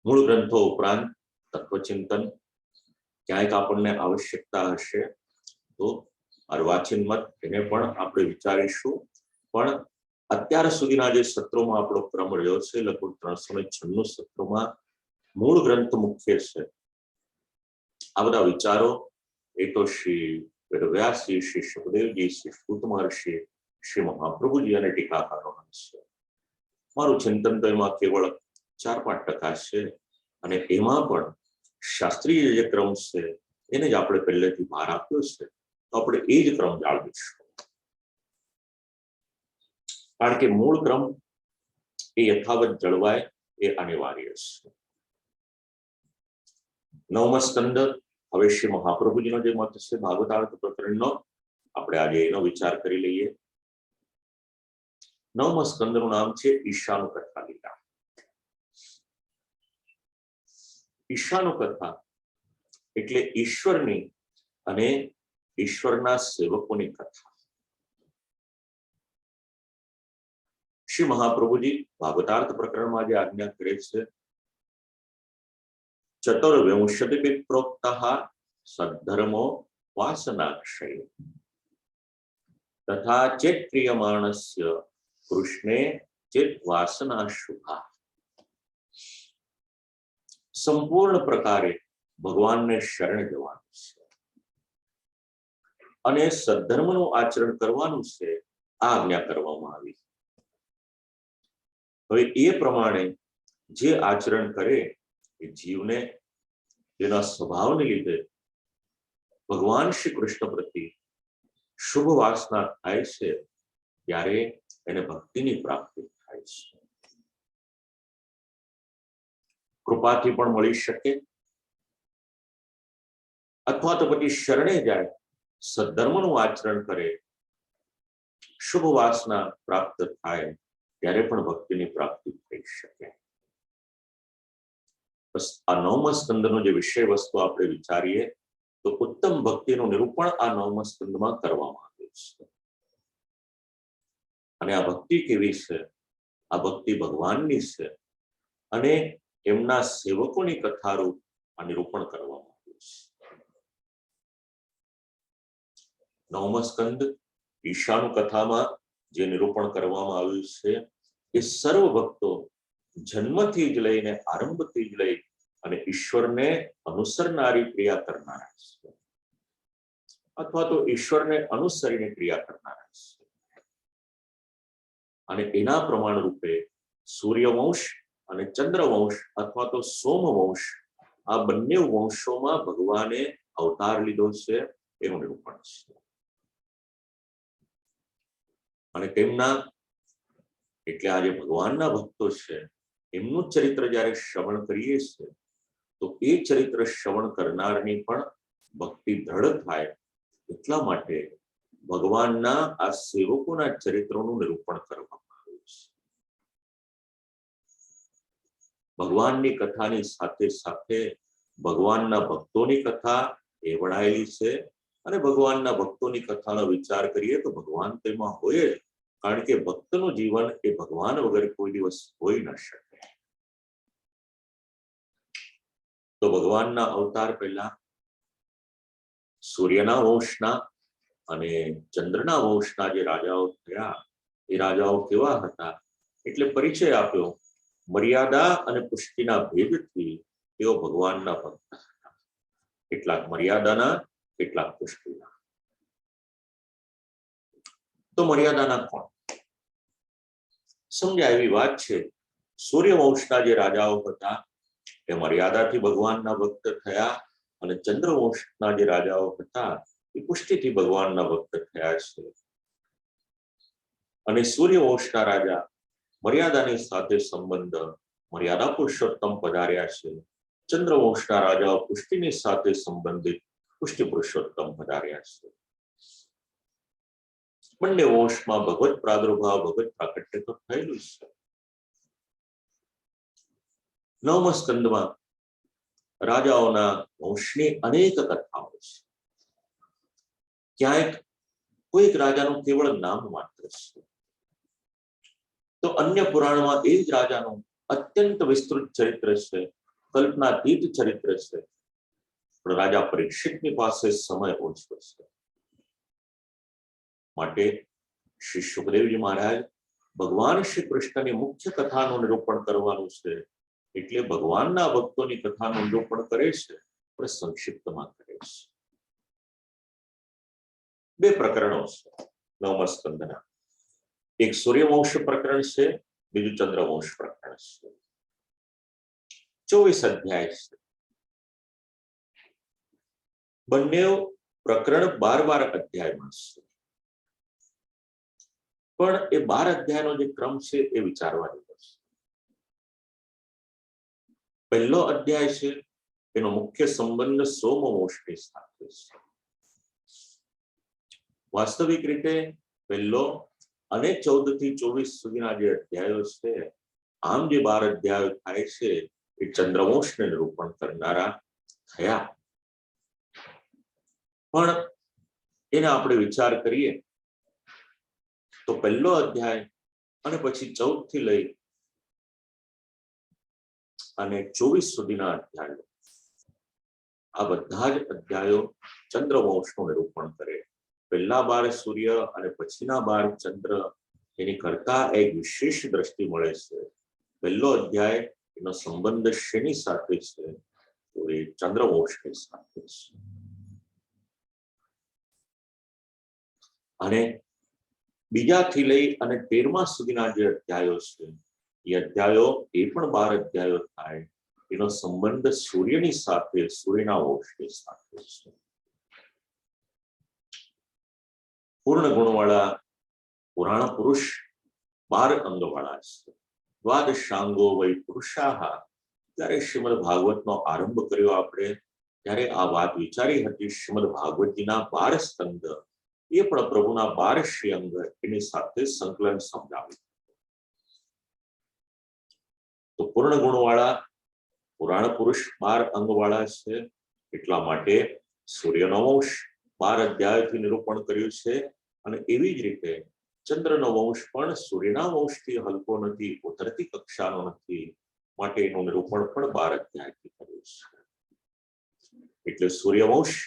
મૂળ ગ્રંથો ઉપરાંત તત્વચિંતન ક્યાંક આપણને આવશ્યકતા હશે તો અર્વાચીન મત એને પણ આપણે વિચારીશું. પણ અત્યાર સુધીના જે સત્રોમાં આપણો ક્રમ રહ્યો છે, લગભગ 396 સત્રોમાં મૂળ ગ્રંથ મુખ્ય છે. આ બધા વિચારો એ તો શ્રી વેદવ્યાસજી, શ્રી સુખદેવજી, શ્રી સૂત મહર્ષિ, શ્રી મહાપ્રભુજી અને ટીકાકારોના છે. મારું ચિંતન તો એમાં કેવળ 4-5% છે, અને એમાં પણ શાસ્ત્રીય જે ક્રમ છે એને જ આપણે પહેલેથી ભાર આપ્યો છે, તો આપણે એ જ ક્રમ જાળવીશું. કારણ કે મૂળ ક્રમ એ યથાવત જળવાય એ અનિવાર્ય છે. 9મો સ્કંદ, હવે શ્રી મહાપ્રભુજીનો જે મત છે ભાગવતાર્થ પ્રકરણનો, આપણે આજે એનો વિચાર કરી લઈએ. 9મા સ્કંદનું નામ છે ઈશાનુ કથા લીલા. ઈશાનુ કથા એટલે ઈશ્વરની અને ઈશ્વરના સેવકોની કથા. શ્રી મહાપ્રભુજી ભાગવતાર્થ પ્રકરણમાં જે આજ્ઞા કરે છે, ચતુર્વિંશતિ પ્રોક્તઃ સદ્ધર્મો વાસનાક્ષય તથા ચેત ક્રિયમાણસ્ય કૃષ્ણે ચેત વાસના શુભા. સંપૂર્ણ પ્રકારે ભગવાનને શરણ જવાનું છે અને સદ્ધર્મનું આચરણ કરવાનું છે, આ આજ્ઞા કરવામાં આવી. હવે એ પ્રમાણે જે આચરણ કરે એ જીવને તેના સ્વભાવને લીધે ભગવાન શ્રી કૃષ્ણ પ્રત્યે શુભ વાસના થાય છે, ત્યારે એને ભક્તિની પ્રાપ્તિ થાય છે. કૃપાથી પણ મળી શકે, અથવા તો પછી શરણે જાય, સદ્ધર્મનું આચરણ કરે, શુભ વાસના પ્રાપ્ત થાય, ત્યારે પણ ભક્તિની પ્રાપ્તિ થઈ શકે. બસ આ 9મા સ્કંદનો જે વિષય વસ્તુ આપણે વિચારીએ તો ઉત્તમ ભક્તિનું નિરૂપણ આ 9મા સ્કંદમાં કરવામાં આવ્યું છે. અને આ ભક્તિ કેવી છે? આ ભક્તિ ભગવાનની છે અને એમના સેવકોની કથારૂપ આ નિરૂપણ કરવામાં આવ્યું છે. 9મો સ્કંદ ઈશાનુ કથામાં જે નિરૂપણ કરવામાં આવ્યું છે એ સર્વ ભક્તો જન્મથી જ લઈને આરંભથી જ લઈ અને ઈશ્વરને અનુસરનારી ક્રિયા કરનારા છે, અથવા તો ઈશ્વરને અનુસરીને ક્રિયા કરનારા છે. અને એના પ્રમાણ રૂપે સૂર્યવંશ અને ચંદ્રવંશ અથવા તો સોમવંશ, આ બંને વંશોમાં ભગવાને અવતાર લીધો છે એનું નિરૂપણ છે. અને તેમના એટલે આ જે ભગવાનના ભક્તો છે એમનું ચરિત્ર જ્યારે શ્રવણ કરીએ છીએ તો એ ચરિત્ર શ્રવણ કરનારની પણ ભક્તિ દ્રઢ થાય. એટલા માટે ભગવાનના આ સેવકોના ચરિત્રોનું નિરૂપણ કરવામાં આવ્યું છે. ભગવાનની કથાની સાથે સાથે ભગવાનના ભક્તોની કથા એ વણાયેલી છે અને ભગવાનના ભક્તોની કથાનો વિચાર કરીએ તો ભગવાન તેમાં હોય જ, કારણ કે ભક્તનું જીવન એ ભગવાન વગર કોઈ દિવસ હોઈ ન શકે. તો ભગવાનના અવતાર પહેલા સૂર્યના વંશના અને ચંદ્રના વંશના જે રાજાઓ થયા એ રાજાઓ કેવા હતા એટલે પરિચય આપ્યો. મર્યાદા અને પુષ્ટિના ભેદથી તેઓ ભગવાનના ભક્ત હતા. કેટલાક મર્યાદાના, કેટલાક પુષ્ટિના. તો મર્યાદાના કોણ? સમજાય એવી વાત છે. સૂર્યવંશના જે રાજાઓ હતા એ મર્યાદાથી ભગવાનના ભક્ત થયા અને ચંદ્રવંશના જે રાજાઓ હતા એ પુષ્ટિથી ભગવાનના ભક્ત થયા છે. અને સૂર્યવંશના રાજા મર્યાદાની સાથે સંબંધ મર્યાદા પુરુષોત્તમ પધાર્યા છે. ચંદ્રવંશના રાજાઓ પુષ્ટિની સાથે સંબંધિત પુષ્ટિ પુરુષોત્તમ પધાર્યા છે. બંને વંશમાં ભગવત પ્રાદુર્ભાવ, ભગવત પ્રાકટ્ય તો થયેલું છે. 9મા સ્કંદમાં રાજાઓના વંશની અનેક કથાઓ છે. ક્યાંક કોઈક રાજાનું કેવળ નામ માત્ર છે, તો અન્ય પુરાણમાં એ જ રાજાનું અત્યંત વિસ્તૃત ચરિત્ર છે, કલ્પનાતીત ચરિત્ર છે. પણ રાજા પરીક્ષિતની પાસે સમય ઓછો છે. માટે શ્રી સુખદેવજી મહારાજ ભગવાન શ્રી કૃષ્ણની મુખ્ય કથાનું નિરૂપણ કરવાનું છે એટલે ભગવાનના ભક્તોની કથાનું નિરૂપણ કરે છે, પણ સંક્ષિપ્તમાં કરે છે. 2 પ્રકરણો છે 9મા સ્કંદના. એક સૂર્યવંશ પ્રકરણ છે, બીજું ચંદ્રવંશ પ્રકરણ છે. 24 અધ્યાય છે. બંને પ્રકરણ 12 અધ્યાયમાં છે. પણ એ 12 અધ્યાયનો જે ક્રમ છે એ વિચારવાની છે. પહેલો અધ્યાય છે એનો મુખ્ય સંબંધ સોમવંશની સાથે છે. વાસ્તવિક રીતે પહેલો અને 14 થી 24 સુધીના જે અધ્યાયો છે, આમ જે 12 અધ્યાયો થાય છે એ ચંદ્રવંશને નિરૂપણ કરનારા થયા. પણ એને આપણે વિચાર કરીએ તો પહેલો અધ્યાય અને પછી 14 થી લઈ અને 24 સુધીના અધ્યાયો, આ બધા જ અધ્યાયો ચંદ્રવંશનું નિરૂપણ કરે. પહેલા 12 સૂર્ય અને પછીના 12 ચંદ્ર, એની કરતા એક વિશેષ દ્રષ્ટિ મળે છે. પહેલો અધ્યાય એનો સંબંધ શેની સાથે છે? તો એ ચંદ્રવંશની સાથે છે. અને બીજાથી લઈ અને 13મા સુધીના જે અધ્યાયો છે એ અધ્યાયો એ પણ 12 અધ્યાયો થાય, એનો સંબંધ સૂર્યની સાથે, સૂર્યના વંશની સાથે છે. પૂર્ણ ગુણવાળા પુરાણ પુરુષ 12 અંગવાળા છે. દ્વાદશાંગો વૈ પુરુષાહ. ત્યારે શ્રીમદ ભાગવતનો આરંભ કર્યો આપણે, ત્યારે આ વાત વિચારી હતી. શ્રીમદ ભાગવતજીના 12 સ્કંદ એ પણ પ્રભુના 12 શ્રી અંગ એની સાથે સંકલન સમજાવ્યું. તો પૂર્ણ ગુણવાળા પુરાણ પુરુષ 12 અંગવાળા છે. એટલા માટે સૂર્યનો વંશ 12 અધ્યાયથી નિરૂપણ કર્યું છે. અને એવી જ રીતે ચંદ્રનો વંશ પણ સૂર્યના વંશથી હલકો નથી, ઉતરતી કક્ષાનો નથી, માટે એનું નિરૂપણ પણ 12 અધ્યાયથી કર્યું છે. એટલે સૂર્યવંશ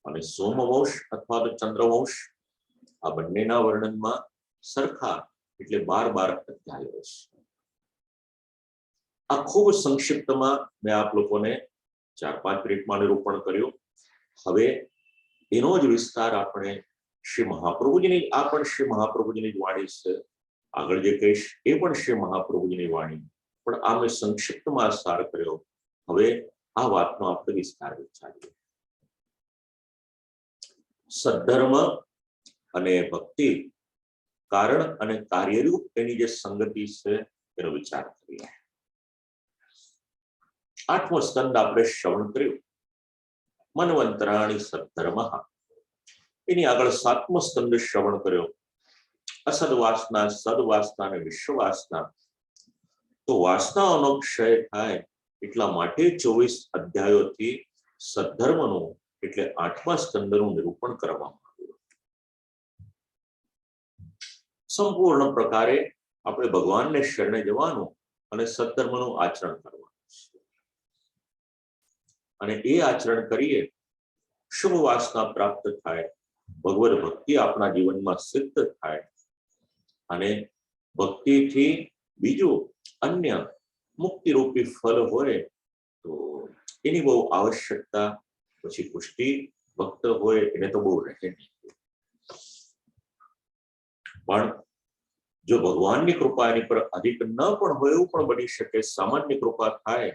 અને સોમવંશ અથવા તો ચંદ્રવંશ, આ બંનેના વર્ણનમાં સરખા એટલે 12 અધ્યાયો છે. આ ખૂબ સંક્ષિપ્તમાં મેં આપ લોકોને 4-5 મિનિટમાં નિરૂપણ કર્યું. હવે એનો જ વિસ્તાર આપણે શ્રી મહાપ્રભુજીની, આ પણ શ્રી મહાપ્રભુજીની જ વાણી છે. આગળ જે કહીશ એ પણ શ્રી મહાપ્રભુજીની વાણી, પણ આ મેં સંક્ષિપ્તમાં સાર કર્યો. હવે આ વાતનો આપણે વિસ્તાર વિચારીએ. સદ્ધર્મ અને ભક્તિ, કારણ અને કાર્યરૂપ એની જે સંગતિ છે એનો વિચાર કરીએ. 8મો સ્કંદ આપણે શ્રવણ કર્યું, મન્વંતરાણી સદ્ધર્મ. એની આગળ 7મો સ્કંદ શ્રવણ કર્યો, અસદવાસના, સદવાસના અને વિશ્વવાસના. તો વાસનાઓનો ક્ષય થાય એટલા માટે 24 અધ્યાયોથી સદ્ધર્મનું એટલે 8મા સ્કંદનું નિરૂપણ કરવામાં આવ્યું. સંપૂર્ણ પ્રકારે આપણે ભગવાનને શરણે જવાનું અને સદ્ધર્મનું આચરણ કરવાનું છે. અને એ આચરણ કરીએ શુભ વાસના પ્રાપ્ત થાય, ભગવદ ભક્તિ આપણા જીવનમાં સિદ્ધ થાય અને ભક્તિથી બીજું અન્ય મુક્તિરૂપી ફળ હોય તો એની બહુ આવશ્યકતા પછી પુષ્ટિ ભક્ત હોય એને તો બહુ રહે નહીં. પણ જો ભગવાનની કૃપા એની પર અધિક ન પણ હોય એવું પણ બની શકે. સામાન્ય કૃપા થાય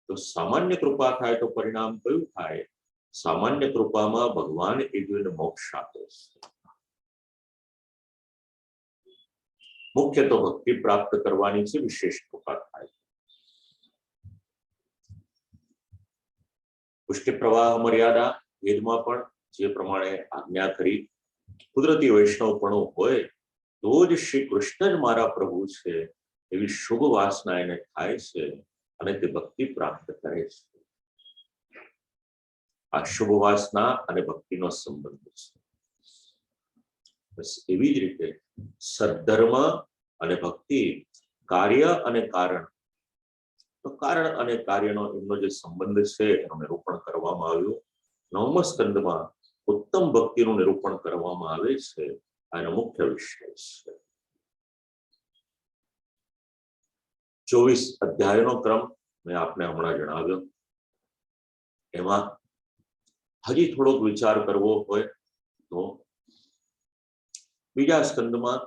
તો સામાન્ય કૃપા થાય તો પરિણામ કયું થાય? સામાન્ય કૃપામાં ભગવાન એ જોઈને મોક્ષ આપે છે. મુખ્ય તો ભક્તિ પ્રાપ્ત કરવાની છે, વિશેષ કૃપા થાય. પુષ્ટિ પ્રવાહ મર્યાદા વેદમાં પણ જે પ્રમાણે આજ્ઞા કરી, કુદરતી વૈષ્ણવપણું હોય તો જ શ્રી કૃષ્ણ જ મારા પ્રભુ છે એવી શુભ વાસના એને થાય છે અને તે ભક્તિ પ્રાપ્ત કરે છે. આ શુભ વાસના અને ભક્તિનો સંબંધ છે. બસ એવી જ રીતે સદ્ધર્મ અને ભક્તિ, કાર્ય અને કારણ. તો કારણ અને કાર્યનો એમનો જે સંબંધ છે એનું નિરૂપણ કરવામાં આવ્યું. 9મા સ્કંદમાં ઉત્તમ ભક્તિનું નિરૂપણ કરવામાં આવે છે. આનો મુખ્ય વિષય છે. 24 અધ્યાયનો ક્રમ મેં આપને હમણાં જણાવ્યો. એમાં હજી થોડોક વિચાર કરવો હોય તો બીજા સ્કંદમાં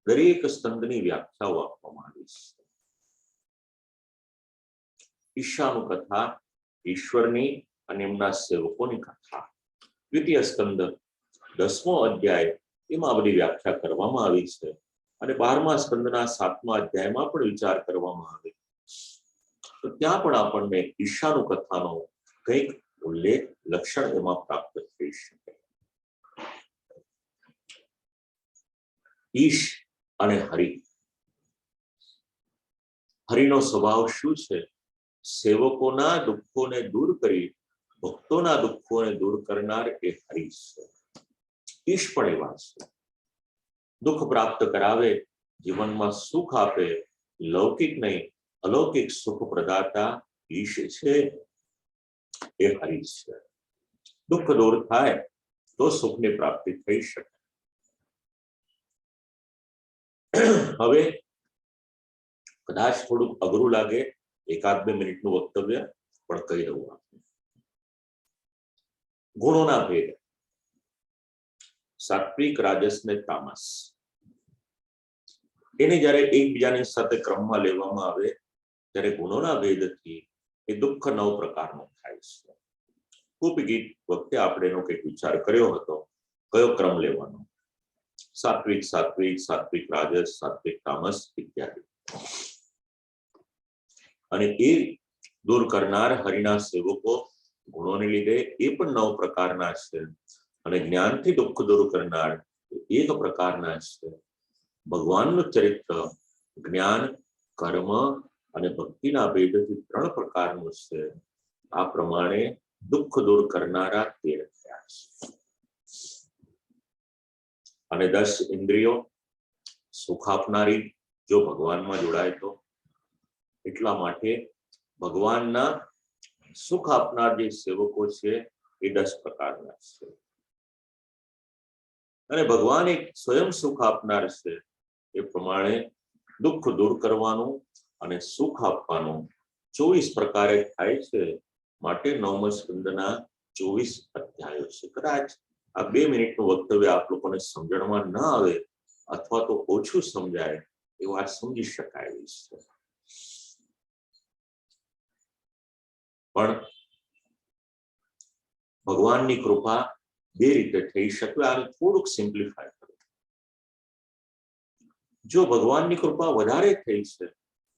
દરેક સ્કંદની વ્યાખ્યાઓ આપવામાં આવી છે. ઈશાનું કથા, ઈશ્વરની અને એમના સેવકોની કથા. દ્વિતીય સ્કંદ 10મો અધ્યાય, એમાં બધી વ્યાખ્યા કરવામાં આવી છે. અને 12મા સ્કંદના 7મા અધ્યાયમાં પણ વિચાર કરવામાં આવે તો ત્યાં પણ આપણને ઈશાનું કથાનો કંઈક ઉલ્લેખ, લક્ષણ એમાં પ્રાપ્ત થઈ શકે. ઈશ અને હરિ. હરિનો સ્વભાવ શું છે? સેવકોના દુઃખોને દૂર કરી ભક્તોના દુઃખોને દૂર કરનાર એ હરિ છે. ઈશ પણ એવા છે. દુઃખ પ્રાપ્ત કરાવે, જીવનમાં સુખ આપે, લૌકિક નહીં અલૌકિક સુખ પ્રદાતા ઈશ છે એ હરિ છે. દુઃખ દૂર થાય તો સુખની પ્રાપ્તિ થઈ શકે. હવે કદાચ થોડુંક અઘરું લાગે, 1-2 મિનિટનું વક્તવ્ય પણ કહી દઉં. ગુણોના ભેદ, સાત્વિક, રાજસ ને તામસ, એને જ્યારે એકબીજાની સાથે ક્રમમાં લેવામાં આવે ત્યારે ગુણોના ભેદથી એ દુઃખ 9 પ્રકારનું થાય છે. કૂપ ગીત વખતે આપણે એનો કંઈક વિચાર કર્યો હતો, કયો ક્રમ લેવાનો. સાત્વિક સાત્વિક, સાત્વિક રાજસ, સાત્વિક તામસ ઇત્યાદિ. અને એ દૂર કરનાર હરિના સેવકો ગુણોને લીધે એ પણ 9 પ્રકારના છે. અને જ્ઞાનથી દુઃખ દૂર કરનાર 1 પ્રકારના છે. ભગવાનનું ચરિત્ર જ્ઞાન, કર્મ અને ભક્તિના ભેદથી 3 પ્રકારનું છે. આ પ્રમાણે દુઃખ દૂર કરનારા 13 થયા છે. અને 10 ઇન્દ્રિયો સુખ આપનારી જો ભગવાનમાં જોડાય તો. એટલા માટે ભગવાનના સુખ આપનાર જે સેવકો છે એ 10 પ્રકારના છે. અને ભગવાન એક સ્વયં સુખ આપનાર છે. એ પ્રમાણે દુઃખ દૂર કરવાનું અને સુખ આપવાનું 24 પ્રકારે થાય છે. માટે 9મા સ્કંદના 24 અધ્યાયો છે. કદાચ આ 2 મિનિટનું વક્તવ્ય આપ લોકોને સમજણમાં ન આવે અથવા તો ઓછું સમજાય એ વાત સમજી શકાય એવી છે. પણ ભગવાનની કૃપા 2 રીતે થઈ શકે. આને થોડુંક સિમ્પ્લિફાય કરો. જો ભગવાનની કૃપા વધારે થઈ છે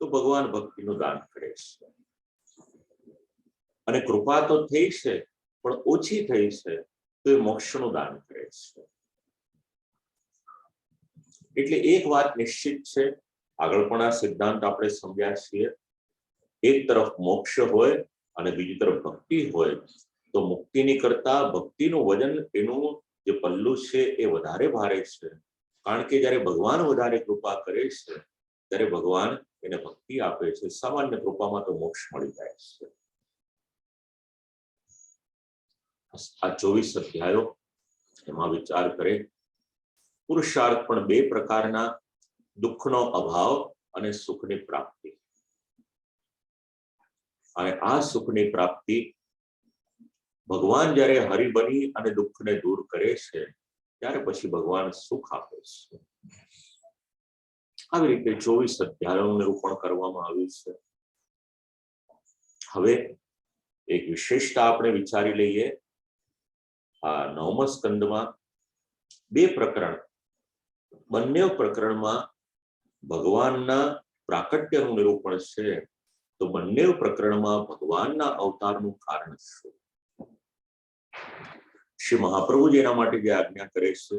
તો ભગવાન ભક્તિનું દાન કરે છે. અને કૃપા તો થઈ છે પણ ઓછી થઈ છે તો એ મોક્ષનું દાન કરે છે. એટલે એક વાત નિશ્ચિત છે, આગળ પણ આ સિદ્ધાંત આપણે સમજ્યા છીએ. એક તરફ મોક્ષ હોય અને બીજી તરફ ભક્તિ હોય તો મુક્તિની કરતા ભક્તિનું વજન, એનું જે પલ્લું છે એ વધારે ભારે છે. કારણ કે જ્યારે ભગવાન વધારે કૃપા કરે છે ત્યારે ભગવાન એને ભક્તિ આપે છે. સામાન્ય કૃપામાં તો મોક્ષ મળી જાય છે. આ 24 અધ્યાયો એમાં વિચાર કરે. પુરુષાર્થ પણ બે પ્રકારના, દુઃખનો અભાવ અને સુખની પ્રાપ્તિ. અને આ સુખની પ્રાપ્તિ ભગવાન જ્યારે હરિ બની અને દુઃખને દૂર કરે છે ત્યારે પછી ભગવાન સુખ આપે છે. આવી રીતે 24 અધ્યાયોનું નિરૂપણ કરવામાં આવ્યું છે. હવે એક વિશેષતા આપણે વિચારી લઈએ. આ 9મા સ્કંદમાં બે પ્રકરણ, બંને પ્રકરણમાં ભગવાનના પ્રાકટ્યનું નિરૂપણ છે. તો બંને પ્રકરણમાં ભગવાનના અવતારનું કારણ શું? શ્રી મહાપ્રભુજી એના માટે જે આજ્ઞા કરે છે,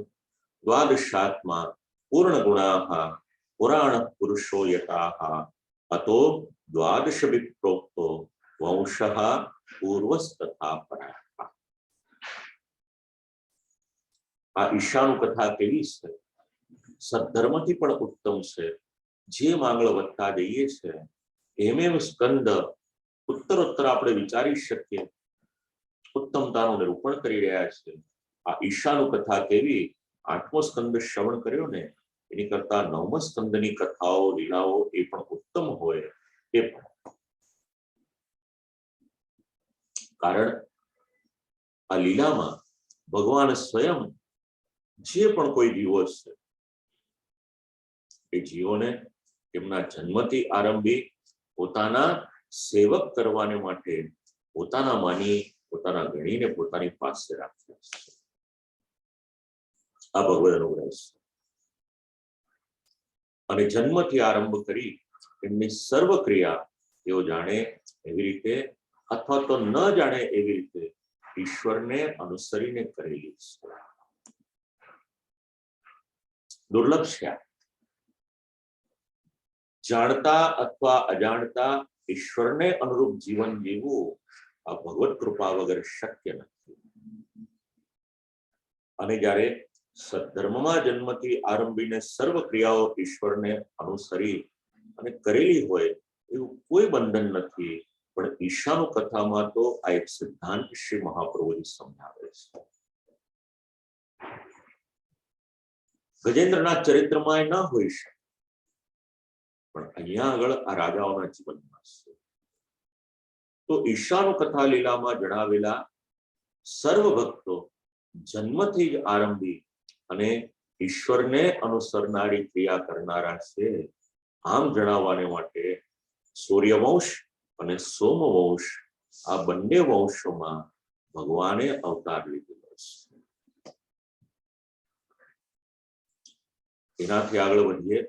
દ્વાદશાત્મા પૂર્ણ ગુણાહ પુરાણ પુરુષો યતાહ અતો દ્વાદશ વિપ્રોક્તો વંશઃ પૂર્વસ્તથા પરાઃ. આ ઈશાનું કથા કેવી છે? સદ્ધર્મથી પણ ઉત્તમ છે. જેમ આગળ વધતા જઈએ છે એમ સ્કંદ ઉત્તરોત્તર આપણે વિચારી શકીએ ઉત્તમતાનું નિરૂપણ કરી રહ્યા છે. આ ઈશાનું કથા કેવી? 8મો સ્કંદ શ્રવણ કર્યો ને એની કરતા 9મા સ્કંદની કથાઓ, લીલાઓ એ પણ ઉત્તમ હોય. એ કારણ આ લીલામાં ભગવાન સ્વયં જે પણ કોઈ જીવો છે એ જીવોને એમના જન્મથી આરંભી પોતાના સેવક કરવાને માટે પોતાના માની, પોતાના ગણીને પોતાની પાસે રાખ્યા છે. આ ભગવદ અનુગ્રહ છે. અને જન્મથી આરંભ કરી એમની સર્વ ક્રિયા તેઓ જાણે એવી રીતે અથવા તો ન જાણે એવી રીતે ઈશ્વરને અનુસરીને કરેલી છે. દુર્લભ્યા જાણતા અથવા અજાણતા ઈશ્વરને અનુરૂપ જીવન જીવવું આ ભગવત કૃપા વગર શક્ય નથી. અને જ્યારે સદ્ધર્મમાં જન્મથી આરંભીને સર્વ ક્રિયાઓ ઈશ્વરને અનુસરી અને કરેલી હોય એવું કોઈ બંધન નથી. પણ ઈશાનું કથામાં તો આ એક સિદ્ધાંત શ્રી મહાપ્રભુજી સમજાવે છે. ગજેન્દ્રના ચરિત્રમાં ન હોઈ શકે, પણ અહીંયા આગળ આ રાજાઓના જીવનમાં છે. તો ઈશાનું કથા લીલામાં જણાવેલા સર્વ ભક્તો જન્મથી જ આરંભી અને ઈશ્વરને અનુસરનારી ક્રિયા કરનારા છે. આમ જણાવવાને માટે સૂર્યવંશ અને સોમવંશ આ બંને વંશોમાં ભગવાને અવતાર લીધેલો છે. એનાથી આગળ વધીએ.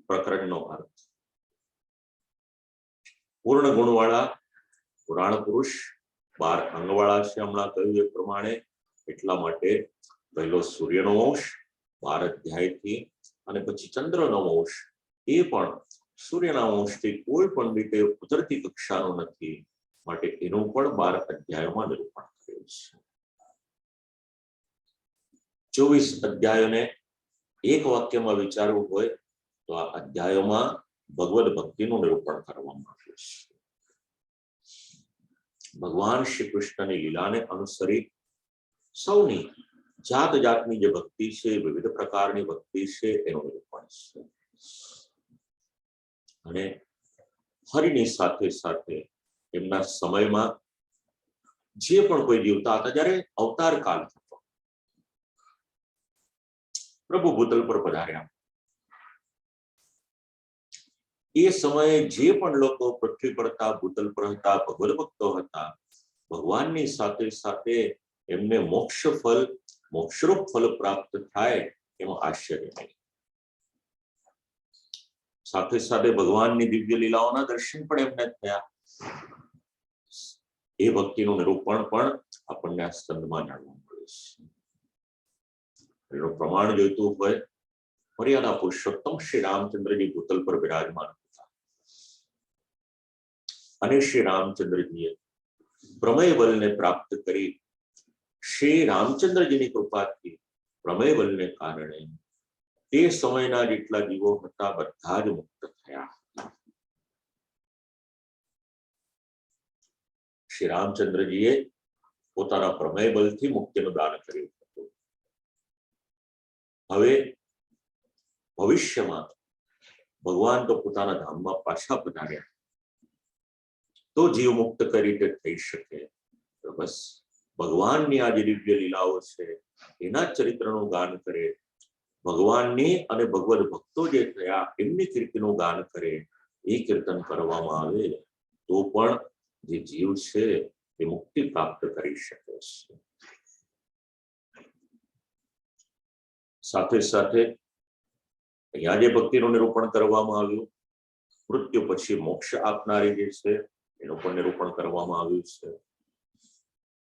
પ્રકરણનો અર્થ. પૂર્ણ ગુણવાળા પુરાણ પુરુષ 12 અંગવાળા છે. હમણાં કહ્યું એ પ્રમાણે એટલા માટે પહેલો સૂર્યનો વંશ 12 અધ્યાયથી અને પછી ચંદ્રનો વંશ એ પણ સૂર્યના વંશથી કોઈ પણ રીતે ઉતરતી કક્ષાનો નથી. માટે એનું પણ 12 અધ્યાયોમાં નિરૂપણ થયું છે. 24 અધ્યાયોને એક વાક્યમાં વિચારવું હોય તો આ અધ્યાયોમાં ભગવદ ભક્તિનું નિરૂપણ કરવામાં આવ્યું છે. ભગવાન શ્રી કૃષ્ણની લીલાને અનુસરી સૌની જાત જાતની જે ભક્તિ છે, વિવિધ પ્રકારની ભક્તિ છે એનું નિરૂપણ છે. અને હરિની સાથે સાથે એમના સમયમાં જે પણ કોઈ જીવતા હતા, જ્યારે અવતાર કાળ થતો, પ્રભુ ભૂતલ પર પધાર્યા, એ સમયે જે પણ લોકો પૃથ્વી પર હતા, ભૂતલ પર હતા, ભગવદ ભક્તો હતા, ભગવાનની સાથે સાથે એમને મોક્ષ ફલ, મોક્ષરૂપ ફલ પ્રાપ્ત થાય એમાં આશ્ચર્ય નહીં. સાથે સાથે ભગવાનની દિવ્ય લીલાઓના દર્શન પણ એમને થયા. એ ભક્તિનું નિરૂપણ પણ આપણને આ સ્કંદમાં જાણવા મળે છે. એનું પ્રમાણ જોઈતું હોય મર્યાદા પુરુષોત્તમ શ્રી રામચંદ્રજી ભૂતલ પર વિરાજમાન હતા અને શ્રી રામચંદ્રજીએ પ્રમેય બલને પ્રાપ્ત કરી શ્રી રામચંદ્રજીની કૃપાથી પ્રમેય બલને કારણે તે સમયના જેટલા જીવો હતા બધા જ મુક્ત થયા. શ્રી રામચંદ્રજીએ પોતાના પ્રમેય બલથી મુક્તિનું દાન કર્યું હતું. હવે ભવિષ્યમાં ભગવાન તો પોતાના ધામમાં પાછા પધાર્યા તો જીવ મુક્ત કઈ રીતે થઈ શકે? તો બસ ભગવાનની આ જે દિવ્ય લીલાઓ છે એના ચરિત્રનું ગાન કરે, ભગવાનની અને ભગવદ ભક્તો જે થયા એમની કીર્તિનું ગાન કરે, એ કીર્તન કરવામાં આવે તો પણ જે જીવ છે એ મુક્તિ પ્રાપ્ત કરી શકે છે. સાથે સાથે અહીંયા જે ભક્તિનું નિરૂપણ કરવામાં આવ્યું, મૃત્યુ પછી મોક્ષ આપનારી જે છે એનું પણ નિરૂપણ કરવામાં આવ્યું છે.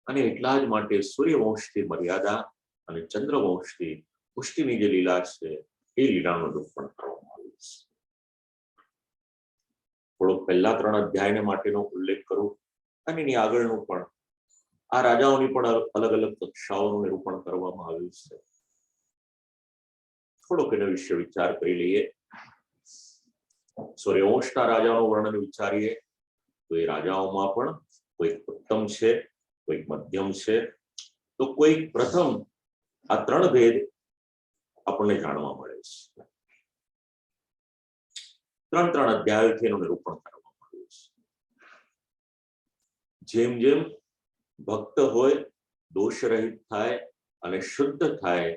અને એટલા જ માટે સૂર્યવંશથી મર્યાદા અને ચંદ્રવંશથી પુષ્ટિની જે લીલા છે એ લીલાનું નિરૂપણ કરવામાં આવ્યું છે. થોડોક પહેલા 3 અધ્યાયને માટેનો ઉલ્લેખ કરું અને એની આગળનું પણ આ રાજાઓની પણ અલગ અલગ કક્ષાઓનું નિરૂપણ કરવામાં આવ્યું છે. થોડોક એના વિશે વિચાર કરી લઈએ. સૂર્યવંશના રાજાઓનું વર્ણન વિચારીએ તો એ રાજાઓમાં પણ કોઈક ઉત્તમ છે, કોઈક મધ્યમ છે, તો કોઈક પ્રથમ. આ 3 ભેદ આપણને જાણવા મળે છે. 3 અધ્યાયોથી એનું નિરૂપણ કરવામાં આવ્યું છે. જેમ જેમ ભક્ત હોય દોષ રહિત થાય અને શુદ્ધ થાય,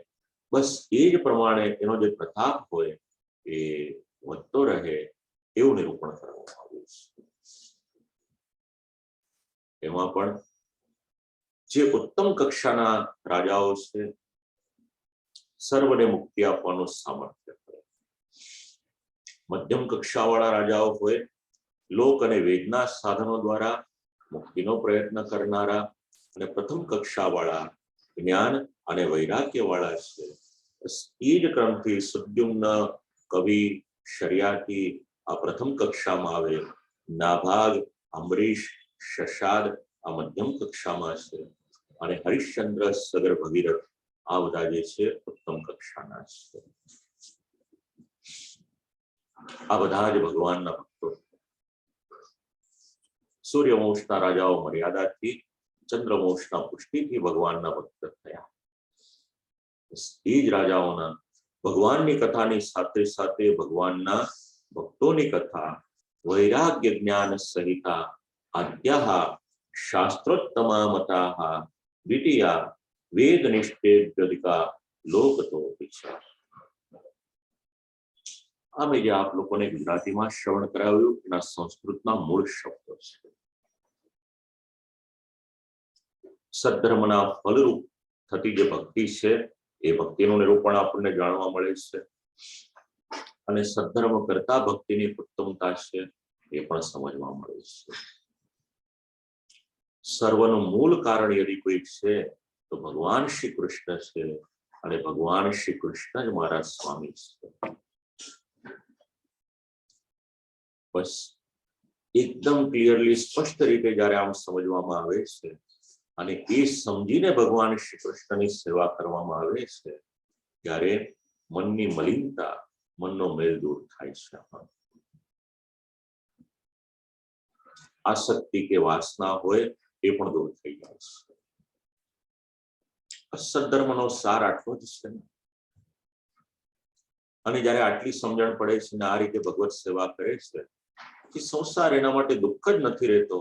બસ એ જ પ્રમાણે એનો જે પ્રતાપ હોય એ વધતો રહે એવું નિરૂપણ કરવામાં આવ્યું છે. એમાં પણ જે ઉત્તમ કક્ષાના રાજાઓ છે સર્વને મુક્તિ આપવાનું સામર્થ્ય કરે. મધ્યમ કક્ષાવાળા રાજાઓ હોય લોક અને વેદના સાધનો દ્વારા મુક્તિનો પ્રયત્ન કરનારા, અને પ્રથમ કક્ષાવાળા જ્ઞાન અને વૈરાગ્ય વાળા છે. એ જ ક્રમથી સુદ્યુમ્ન, કવિ, શર્યાતી આ પ્રથમ કક્ષામાં આવે. નાભાગ, અંબરીશ, શશાદ આ મધ્યમ કક્ષામાં છે. અને હરિશ્ચંદ્ર, સગર, ભગીરથ આ બધા જે છે ઉત્તમ કક્ષાના છે. આ બધા જ ભગવાનના ભક્તો. સૂર્યવંશના રાજાઓ મર્યાદાથી, ચંદ્રવંશના પુષ્ટિથી ભગવાનના ભક્ત થયા. એ જ રાજાઓના ભગવાનની કથાની સાથે સાથે ભગવાનના ભક્તોની કથા વૈરાગ્ય જ્ઞાન સહિતા આદ્યાહ શાસ્ત્રોત્તમા મતાહ દ્વિતીયા વેદનિષ્ઠેભ્યધિકા લોકતો વિચાર. આ મેં જે આપ લોકોને ગુજરાતીમાં શ્રવણ કરાવ્યું એના સંસ્કૃતના મૂળ શબ્દો છે. સદ્ધર્મના ફલરૂપ થતી જે ભક્તિ છે એ ભક્તિનું નિરૂપણ આપણને જાણવા મળે છે. અને સદ્ધર્મ કરતા ભક્તિની ઉત્તમતા છે એ પણ સમજવા મળે છે. સર્વનું મૂળ કારણ યદિ કોઈ છે તો ભગવાન શ્રી કૃષ્ણ છે. અને ભગવાન શ્રી કૃષ્ણ જ મારા સ્વામી છે. બસ એકદમ ક્લિયરલી સ્પષ્ટ રીતે જયારે આમ સમજવામાં આવે છે અને એ સમજીને ભગવાન શ્રી કૃષ્ણની સેવા કરવામાં આવે છે ત્યારે મનની મલિનતા, મનનો મેલ દૂર થાય છે. આસક્તિ કે વાસના હોય એ પણ દૂર થઈ જાય છે. સદ્ધર્મનો સાર આટલો જ છે. અને જયારે આટલી સમજણ પડે છે ને આ રીતે ભગવત સેવા કરે છે કે સંસાર એના માટે દુઃખ જ નથી રહેતો.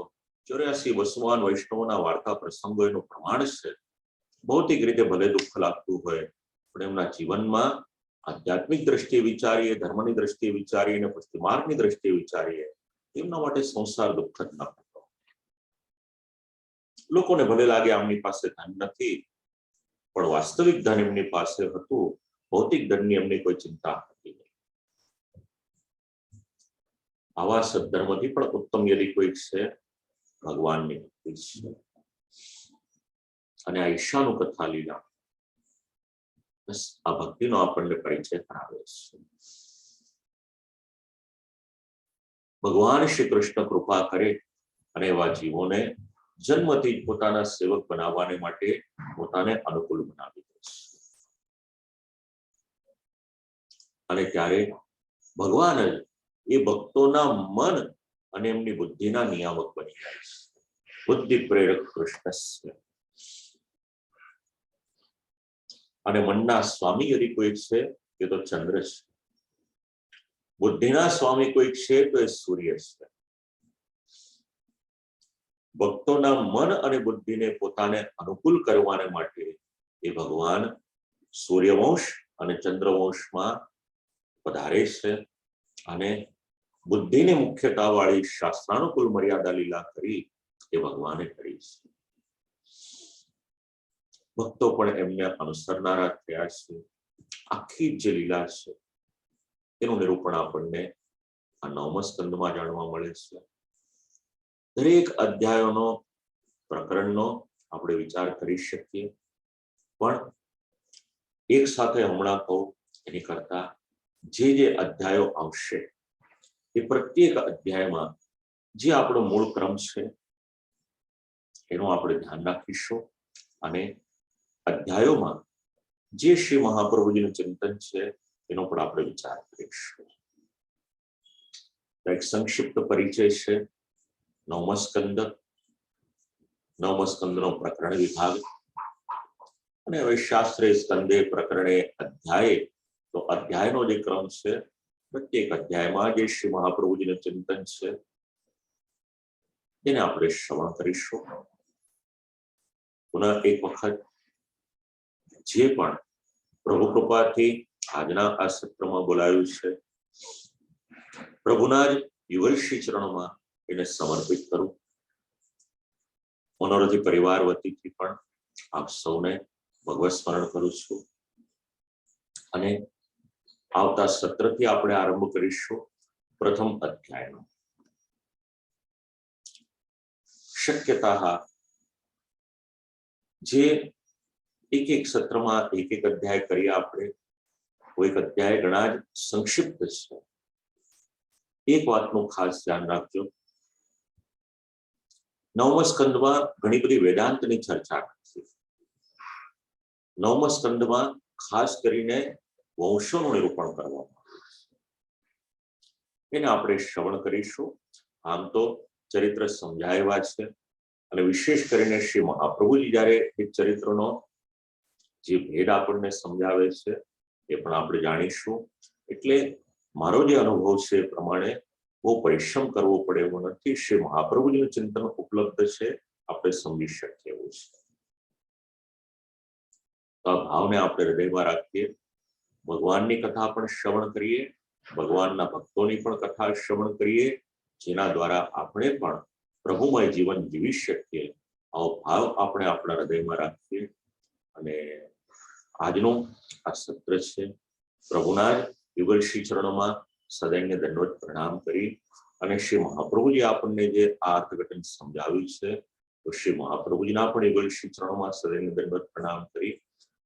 84 વસવાન વૈષ્ણવના વાર્તા પ્રસંગો એનું પ્રમાણ છે. ભૌતિક રીતે ભલે દુઃખ લાગતું હોય પણ એમના જીવનમાં આધ્યાત્મિક દ્રષ્ટિએ વિચારીએ, ધર્મની દ્રષ્ટિએ વિચારીએ અને પછી માર્ગની દ્રષ્ટિએ વિચારીએ, એમના માટે સંસાર દુઃખ જ ન હતો. લોકોને ભલે લાગે આમની પાસે ધન નથી, પણ વાસ્તવિક ધન એમની પાસે હતું. ભૌતિક ધનની એમની કોઈ ચિંતા હતી નહીં. આવા સદ્ધર્મથી પણ ઉત્તમ યદિ કોઈ છે ભગવાનની ભક્તિ છે. અને આ ઈશાનું કથા લીલા બસ આ ભક્તિનો આપણને પરિચય કરાવે છે. ભગવાન શ્રી કૃષ્ણ કૃપા કરે અને એવા જીવોને જન્મથી જ પોતાના સેવક બનાવવાને માટે પોતાને અનુકૂળ બનાવી દે છે. અને ત્યારે ભગવાન જ એ ભક્તોના મન અને એમની બુદ્ધિના નિયામક બની જાય છે. બુદ્ધિ પ્રેરક કૃષ્ણ. અને મનના સ્વામી યદિ કોઈ છે એ તો ચંદ્ર છે. બુદ્ધિના સ્વામી કોઈ છે તો એ સૂર્ય છે. ભક્તોના મન અને બુદ્ધિને પોતાને અનુકૂળ કરવાને માટે એ ભગવાન સૂર્યવંશ અને ચંદ્રવંશમાં પધારે છે અને બુદ્ધિની મુખ્યતા વાળી શાસ્ત્રાનુકૂળ મર્યાદા લીલા કરી એ ભગવાને કરી છે. ભક્તો પણ એમને અનુસરનારા થયા છે. આખી જે લીલા છે એનું નિરૂપણ આપણને આ 9મા સ્કંદમાં જાણવા મળે છે. દરેક અધ્યાયોનો પ્રકરણનો આપણે વિચાર કરી શકીએ, પણ એક સાથે હમણાં કહું એની કરતા જે અધ્યાયો આવશે એ પ્રત્યેક અધ્યાયમાં જે આપણો મૂળ ક્રમ છે એનું આપણે ધ્યાન રાખીશું અને અધ્યાયોમાં જે શ્રી મહાપ્રભુજીનું ચિંતન છે એનો પણ આપણે વિચાર કરીશું. એક સંક્ષિપ્ત પરિચય છે 9મા સ્કંદ, 9મા સ્કંદનો પ્રકરણ વિભાગ અને હવે શાસ્ત્રે સ્કંદે પ્રકરણે અધ્યાય. તો અધ્યાયનો જે ક્રમ છે પ્રત્યેક અધ્યાયમાં જે શ્રી મહાપ્રભુજીનું ચિંતન છે એને આપણે શ્રવણ કરીશું. પુનઃ એક વખત જે પણ પ્રભુ કૃપાથી આજના આ સત્રમાં બોલાયું છે પ્રભુના જ યુગલશ્રી ચરણોમાં એને સમર્પિત કરું. મનોરથી પરિવાર વતીથી પણ આપ સૌને ભગવત સ્મરણ કરું છું અને આવતા સત્રથી આપણે આરંભ કરીશું પ્રથમ અધ્યાયનો. શક્યતા જે એક સત્રમાં એક અધ્યાય કરીએ આપણે, કોઈક અધ્યાય ઘણા જ સંક્ષિપ્ત છે. એક વાતનું ખાસ ધ્યાન રાખજો, 9મા સ્કંદમાં ઘણી બધી વેદાંતની ચર્ચા નથી. 9મા સ્કંદમાં ખાસ કરીને વંશોનું નિરૂપણ કરવામાં એને આપણે શ્રવણ કરીશું. આમ તો ચરિત્ર સમજાવ્યા છે અને વિશેષ કરીને શ્રી મહાપ્રભુજી જ્યારે એ ચરિત્રનો જે ભેદ આપણને સમજાવે છે એ પણ આપણે જાણીશું. એટલે મારો જે અનુભવ છે એ પ્રમાણે બહુ પરિશ્રમ કરવો પડે એવું નથી. શ્રી મહાપ્રભુજીનું ચિંતન ઉપલબ્ધ છે, આપણે સમજી શકીએ એવું છે. તો આ ભાવને આપણે હૃદયમાં રાખીએ. ભગવાનની કથા પણ શ્રવણ કરીએ, ભગવાનના ભક્તોની પણ કથા શ્રવણ કરીએ, જેના દ્વારા આપણે પણ પ્રભુમય જીવન જીવી શકીએ. આવો ભાવ આપણે આપણા હૃદયમાં રાખીએ. અને આજનું આ સત્ર છે પ્રભુના જ યુગલશ્રી ચરણોમાં સદૈન્ય દંડવત પ્રણામ કરી અને શ્રી મહાપ્રભુજી આપણને જે આ અર્થઘટન સમજાવ્યું છે તો શ્રી મહાપ્રભુજીના પણ યુગલશ્રી ચરણોમાં સદૈન્ય દંડવત પ્રણામ કરી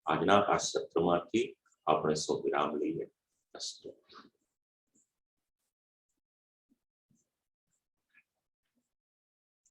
આજના આ સત્રમાંથી આપણે સૌ વિરામ લઈએ. અસ્તુ.